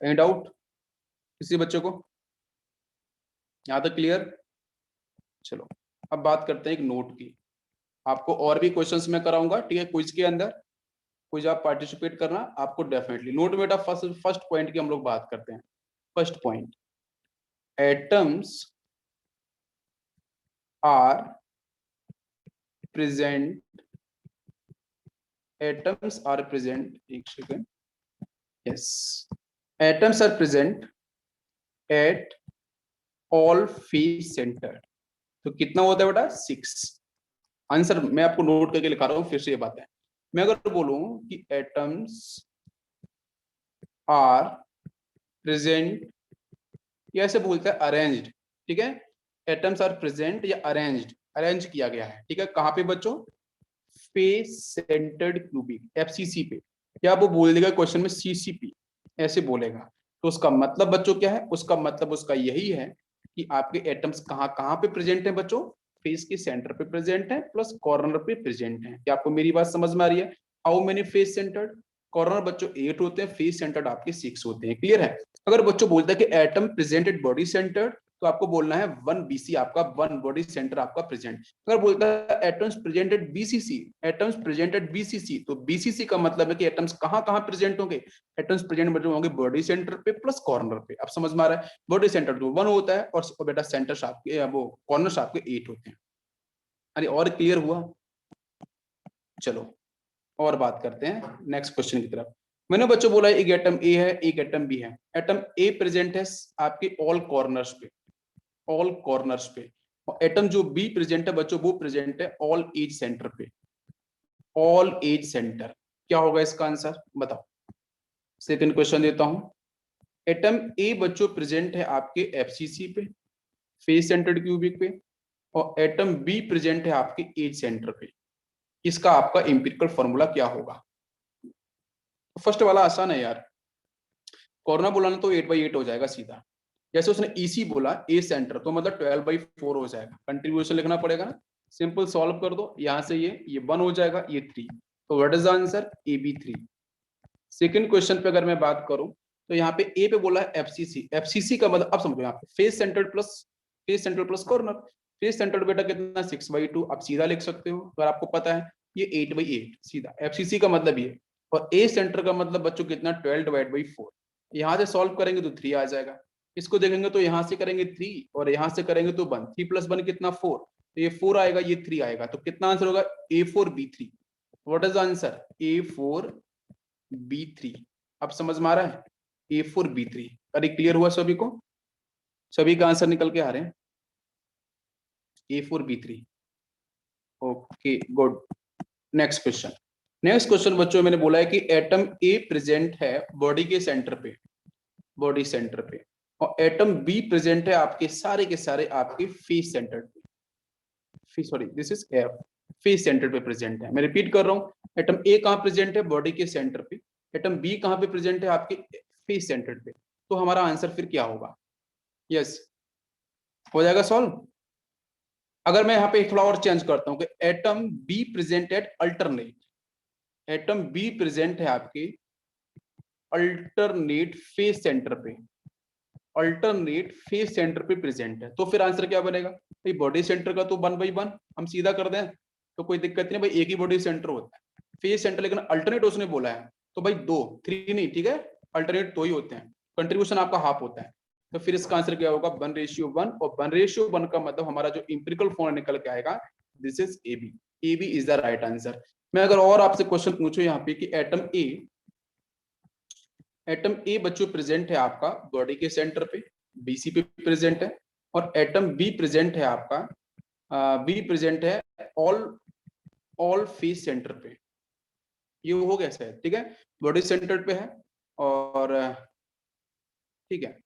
एनी डाउट किसी बच्चों को, यहाँ तक क्लियर। चलो अब बात करते हैं एक नोट की। आपको और भी क्वेश्चंस मैं कराऊंगा, ठीक है, क्विज के अंदर। क्विज आप पार्टिसिपेट करना, आपको डेफिनेटली नोट। बेटा फर्स्ट फर्स्ट पॉइंट की हम लोग बात करते हैं। First point, atoms are present, atoms are present, एक second, yes, atoms are present at all face center, तो कितना होता है बेटा 6। आंसर मैं आपको नोट करके लिखा रहा हूँ, फिर से ये बात है। मैं अगर बोलूं कि एटम्स आर प्रेजेंट, या ऐसे बोलते हैं अरेंज्ड, ठीक है, एटम्स आर प्रेजेंट या अरेंज्ड, अरेंज किया गया है, ठीक है, कहाँ पे बच्चों, फेस सेंटर्ड क्यूबिक, एफसीसी पे, या वो बोल देगा क्वेश्चन में सीसीपी, ऐसे बोलेगा। तो उसका मतलब बच्चों क्या है, उसका मतलब उसका यही है कि आपके एटम्स कहाँ कहाँ पे प्रेजेंट है बच्चों, फेस के सेंटर पे प्रेजेंट है प्लस कॉर्नर पे प्रेजेंट है। क्या आपको मेरी बात समझ में आ रही है? How many face centred, corner बच्चों 8 होते हैं, फेस सेंटर्ड आपके 6 होते हैं। क्लियर है? अगर बच्चों बोलता है कि एटम प्रेजेंटेड बॉडी सेंटर्ड, तो आपको बोलना है 1 बीसी, आपका 1 बॉडी सेंटर आपका प्रेजेंट। अगर बोलता है atoms presented BCC, atoms presented BCC, तो बीसीसी का मतलब है कि एटम्स कहां कहां प्रेजेंट होंगे, एटम्स प्रेजेंट होंगे बॉडी सेंटर पे प्लस कॉर्नर पे। अब समझ में आ रहा है? बॉडी सेंटर तो 1 होता है और बेटा सेंटर आपके वो कॉर्नर आपके 8 होते हैं। अरे और क्लियर हुआ? चलो और बात करते हैं नेक्स्ट क्वेश्चन की तरफ। मैंने बच्चों बोला एक एटम ए है, एक एटम बी है। एटम ए प्रेजेंट है आपके ऑल कॉर्नर्स पे, ऑल कॉर्नर्स पे, और एटम जो बी प्रेजेंट है बच्चों वो प्रेजेंट है ऑल एज सेंटर पे, ऑल एज सेंटर। क्या होगा इसका आंसर बताओ? सेकंड क्वेश्चन देता हूं। एटम ए बच्चों प्रेजेंट है आपके एफसीसी पे, फेस सेंटर्ड क्यूबिक पे, और एटम बी प्रेजेंट है आपके एज सेंटर पे। इसका आपका एम्पिरिकल फॉर्मूला क्या होगा? फर्स्ट वाला आसान है यार, कॉर्नर बोला ना तो 8/8 हो जाएगा सीधा। जैसे उसने ईसी बोला ए सेंटर, तो मतलब 12/4 हो जाएगा। कंट्रीब्यूशन लिखना पड़ेगा ना, सिंपल सॉल्व कर दो, यहां से ये 1 हो जाएगा, ये 3। तो what is the answer? A B 3। Second question पे अगर मैं बात करूं, तो यहाँ पे ए पे बोला है एफसीसी, एफसीसी का मतलब अब समझो, यहाँ पे face centred plus, face centred plus corner. Face centred बेटा कितना 6/2, आप सीधा लिख सकते हो अगर आपको पता है, ये 8/8 सीधा। एफसीसी का मतलब ये, और ए सेंटर का मतलब बच्चों कितना 12/4। यहाँ से सॉल्व करेंगे तो 3 आ जाएगा, इसको देखेंगे तो यहाँ से करेंगे 3 और यहाँ से करेंगे तो 1, 3 + 1 कितना 4, तो ये 4 आएगा, ये 3 आएगा, तो कितना आंसर होगा? A4B3। What is the answer? A4B3। अब समझ में आ रहा है? A4B3। अरे क्लियर हुआ सभी को? सभी का आंसर निकल के आ रहे हैं A4B3। Okay good. Next question. Next question बच्चों मैंने बोला है कि एटम ए प्रेजेंट है बॉडी के सेंटर पे, बॉडी सेंटर पे, और एटम बी प्रेजेंट है आपके सारे के सारे आपके फेस सेंटर पे, sorry this is F, face centre पे प्रेजेंट है। मैं रिपीट कर रहा हूं, एटम ए कहां प्रेजेंट है? बॉडी के सेंटर पे। एटम बी कहां पे प्रेजेंट है? आपके फेस सेंटर पे। तो हमारा आंसर फिर क्या होगा? यस, हो जाएगा सॉल्व। अगर मैं यहाँ पे थोड़ा और चेंज करता हूँ कि atom be present at alternate, atom be present है आपके अल्टरनेट फेस सेंटर पे, अल्टरनेट फेस सेंटर पे प्रेजेंट है, तो फिर आंसर क्या बनेगा भाई? बॉडी सेंटर का तो 1/1 हम सीधा कर दें तो कोई दिक्कत नहीं भाई, एक ही बॉडी सेंटर होता है, फेस सेंटर, लेकिन अल्टरनेट उसने बोला है तो भाई 2 3 नहीं, ठीक है, अल्टरनेट 2 ही होते हैं, कंट्रीब्यूशन आपका हाफ होता है। तो फिर इसका आंसर क्या होगा? 1:1, और 1:1 का मतलब हमारा जो इंपेरिकल फॉर्म निकल के आएगा, this is A B. A B is the right answer. मैं अगर और आपसे क्वेश्चन पूछूं यहाँ पे कि एटम ए, एटम ए बच्चों प्रेजेंट है आपका बॉडी के सेंटर पे, बीसी पे प्रेजेंट है, और एटम बी प्रेजेंट है आपका बी प्रेजेंट है ऑल, ऑल फेस सेंटर पे। ये हो गया शायद, ठीक है, बॉडी सेंटर पे है, और ठीक है,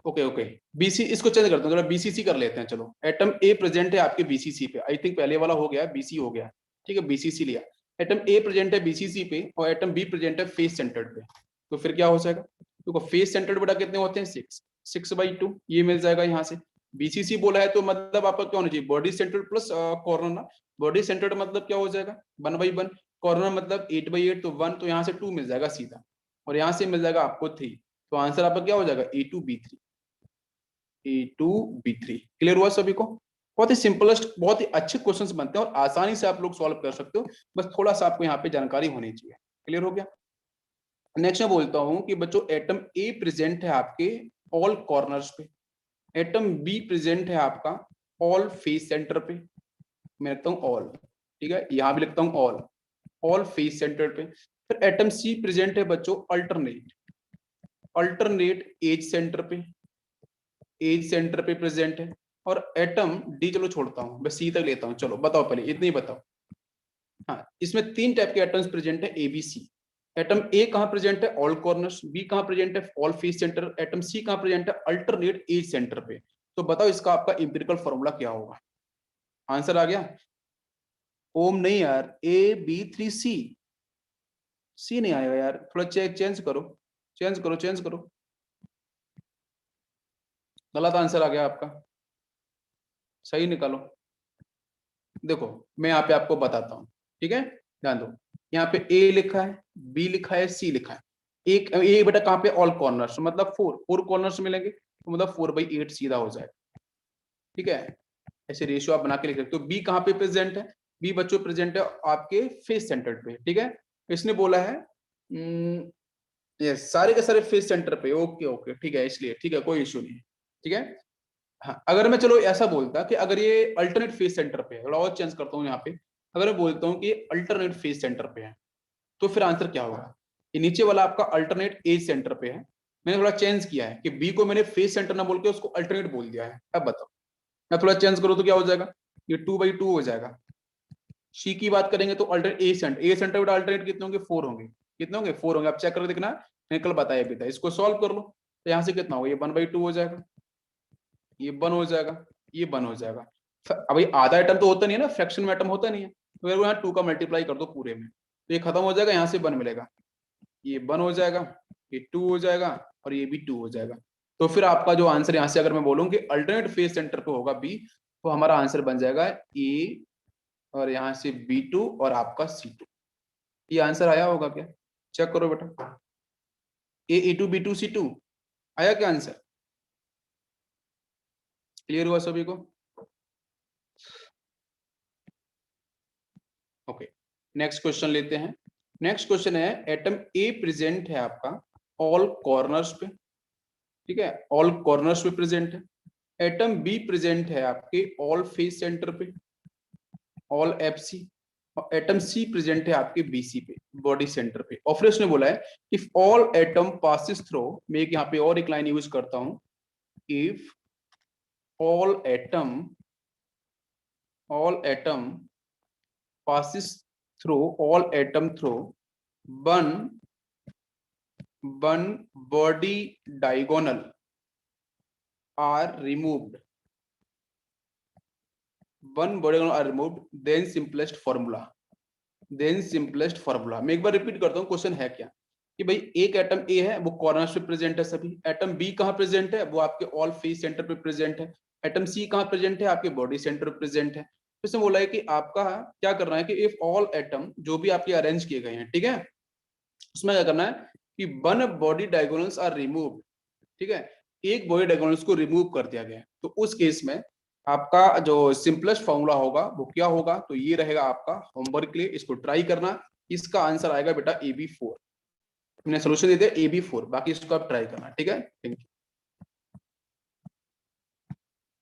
ओके ओके, बीसी इसको चेंज करते हैं, थोड़ा बीसीसी कर लेते हैं। चलो, एटम ए प्रेजेंट है आपके बीसीसी पे, आई थिंक पहले वाला हो गया, बीसी हो गया, ठीक है, बीसीसी लिया। एटम ए प्रेजेंट है बीसीसी पे और एटम बी प्रेजेंट है फेस सेंटर्ड पे, तो फिर क्या हो जाएगा? देखो फेस सेंटर्ड बेटा कितने होते हैं? 6, 6/2 ये मिल जाएगा यहाँ से। बीसीसी बोला है तो मतलब आपका क्या होना चाहिए? बॉडी सेंटर्ड प्लस कॉर्नर ना, बॉडी सेंटर्ड मतलब क्या हो जाएगा? 1/1, कॉर्नर मतलब 8/8, तो 1, तो यहाँ से 2 मिल जाएगा सीधा, और यहाँ से मिल जाएगा आपको 3, तो आंसर आपका क्या हो जाएगा? A2B3, A2B3। क्लियर हुआ सभी को? बहुत ही सिंपलेस्ट, बहुत ही अच्छे क्वेश्चंस बनते हैं और आसानी से आप लोग सॉल्व कर सकते हो, बस थोड़ा सा आपको यहाँ पे जानकारी होनी चाहिए। क्लियर हो गया? नेक्स्ट मैं बोलता हूं कि बच्चों एटम ए प्रेजेंट है आपके ऑल कॉर्नर्स पे, एटम बी प्रेजेंट है आपका ऑल फेस सेंटर पे, मैं लिखता हूँ ऑल, ठीक है, यहां भी लिखता हूँ ऑल, ऑल फेस सेंटर पे। फिर एटम सी प्रेजेंट है बच्चों अल्टरनेट, अल्टरनेट एज सेंटर पे, एज सेंटर पे प्रेजेंट है, और एटम डी चलो छोड़ता हूँ, बस सी तक लेता हूँ। चलो बताओ पहले इतनी बताओ। हाँ, इसमें 3 टाइप के एटम्स प्रेजेंट है A B C. Atom A कहाँ प्रेजेंट है? All corners. बी कहाँ प्रेजेंट है? All face centre. Atom C कहाँ प्रेजेंट है? अल्टरनेट एज सेंटर पे। तो बताओ इसका आपका इंपेरिकल फॉर्मूला क्या होगा? आंसर आ गया? ओम नहीं यार, A B3C। सी नहीं आएगा यार, थोड़ा चेंज करो, चेंज करो, चेंज करो। गलत आंसर आ गया आपका, सही निकालो। देखो मैं यहाँ पे आपको बताता हूँ, ठीक है, ध्यान दो। यहाँ पे ए लिखा है, बी लिखा है, सी लिखा है। एक ए बेटा कहाँ पे? ऑल कॉर्नर्स, मतलब 4 कॉर्नर्स मिलेंगे, तो मतलब 4/8 सीधा हो जाएगा, ठीक है। ऐसे रेशियो आप बना के लिख सकते हो। बी कहाँ पे प्रेजेंट है? बी बच्चों प्रेजेंट है आपके फेस सेंटर पे, ठीक है। इसने बोला है यस, सारे के सारे फेस सेंटर पे। ओके ओके, ठीक है, इसलिए ठीक है, कोई इश्यू नहीं है, ठीक है। हाँ, अगर मैं चलो ऐसा बोलता कि अगर ये अल्टरनेट फेस सेंटर पे है, थोड़ा और चेंज करता हूँ यहाँ पे। अगर मैं बोलता हूँ कि अल्टरनेट फेस सेंटर पे है, तो फिर आंसर क्या होगा? ये नीचे वाला आपका अल्टरनेट एज सेंटर पे है। मैंने थोड़ा चेंज किया है कि बी को मैंने फेस सेंटर ना बोल के उसको अल्टरनेट बोल दिया है। अब बताओ मैं थोड़ा चेंज करूँ तो क्या हो जाएगा? ये 2/2 हो जाएगा। सी की बात करेंगे तो अल्टरनेट ए सेंटर बेटा अल्टरनेट कितने होंगे? 4 होंगे। कितने होंगे? 4 होंगे। आप चेक करके देखना, मैंने कल बताया भी था। इसको सॉल्व कर लो तो यहाँ से कितना होगा? ये 1/2 हो जाएगा, ये 1 हो जाएगा, ये 1 हो जाएगा। अभी आधा आइटम तो होता नहीं है ना, फ्रैक्शन में आइटम होता नहीं है, तो यहाँ 2 का मल्टीप्लाई कर दो पूरे में, तो ये खत्म हो जाएगा, यहाँ से 1 मिलेगा। ये 1 हो जाएगा, ये 2 हो जाएगा, और ये भी 2 हो जाएगा। तो फिर आपका जो आंसर यहाँ से अगर मैं बोलूँ कि अल्टरनेट फेस सेंटर पे होगा बी, तो हमारा आंसर बन जाएगा ए, और यहाँ से B2 और आपका C2। ये आंसर आया होगा क्या? चेक करो बेटा, A2 B2 C2 आया क्या आंसर? क्लियर हुआ सभी को? ओके, नेक्स्ट क्वेश्चन लेते हैं। नेक्स्ट क्वेश्चन है, एटम ए प्रेजेंट है आपका ऑल कॉर्नर्स पे, ठीक है, ऑल कॉर्नर्स पे प्रेजेंट है। एटम बी प्रेजेंट है आपके ऑल फेस सेंटर पे, ऑल FC। और एटम सी प्रेजेंट है आपके BC पे, बॉडी सेंटर पे। और फिर उसने बोला है if all atom passes through, मैं एक यहाँ पे और एक लाइन यूज करता हूं, if all atom passes through all atom through one body diagonal are removed, then simplest formula। मैं एक बार रिपीट करता हूँ, क्वेश्चन है क्या कि भाई एक एटम ए है, वो कॉर्नर पे प्रेजेंट है सभी। एटम बी कहाँ प्रेजेंट है? वो आपके ऑल फेस सेंटर पे प्रेजेंट है। एटम सी कहाँ प्रेजेंट है? आपके बॉडी सेंटर पे प्रेजेंट है। तो इसमें बोला है कि आपका क्या करना है कि इफ ऑल एटम जो भी आपके अरेंज किए गए हैं, ठीक है, उसमें क्या करना है कि one body diagonals are remove, ठीक है, एक बॉडी डायगोनल्स को रिमूव कर दिया गया है। तो उस केस में आपका जो सिंपलेस्ट फॉर्मूला होगा वो क्या होगा? तो ये रहेगा आपका होमवर्क के लिए, इसको ट्राई करना। इसका आंसर आएगा बेटा AB4। मैंने सोल्यूशन दे दिया AB4, बाकी इसको आप ट्राई करना, ठीक है। Thank you.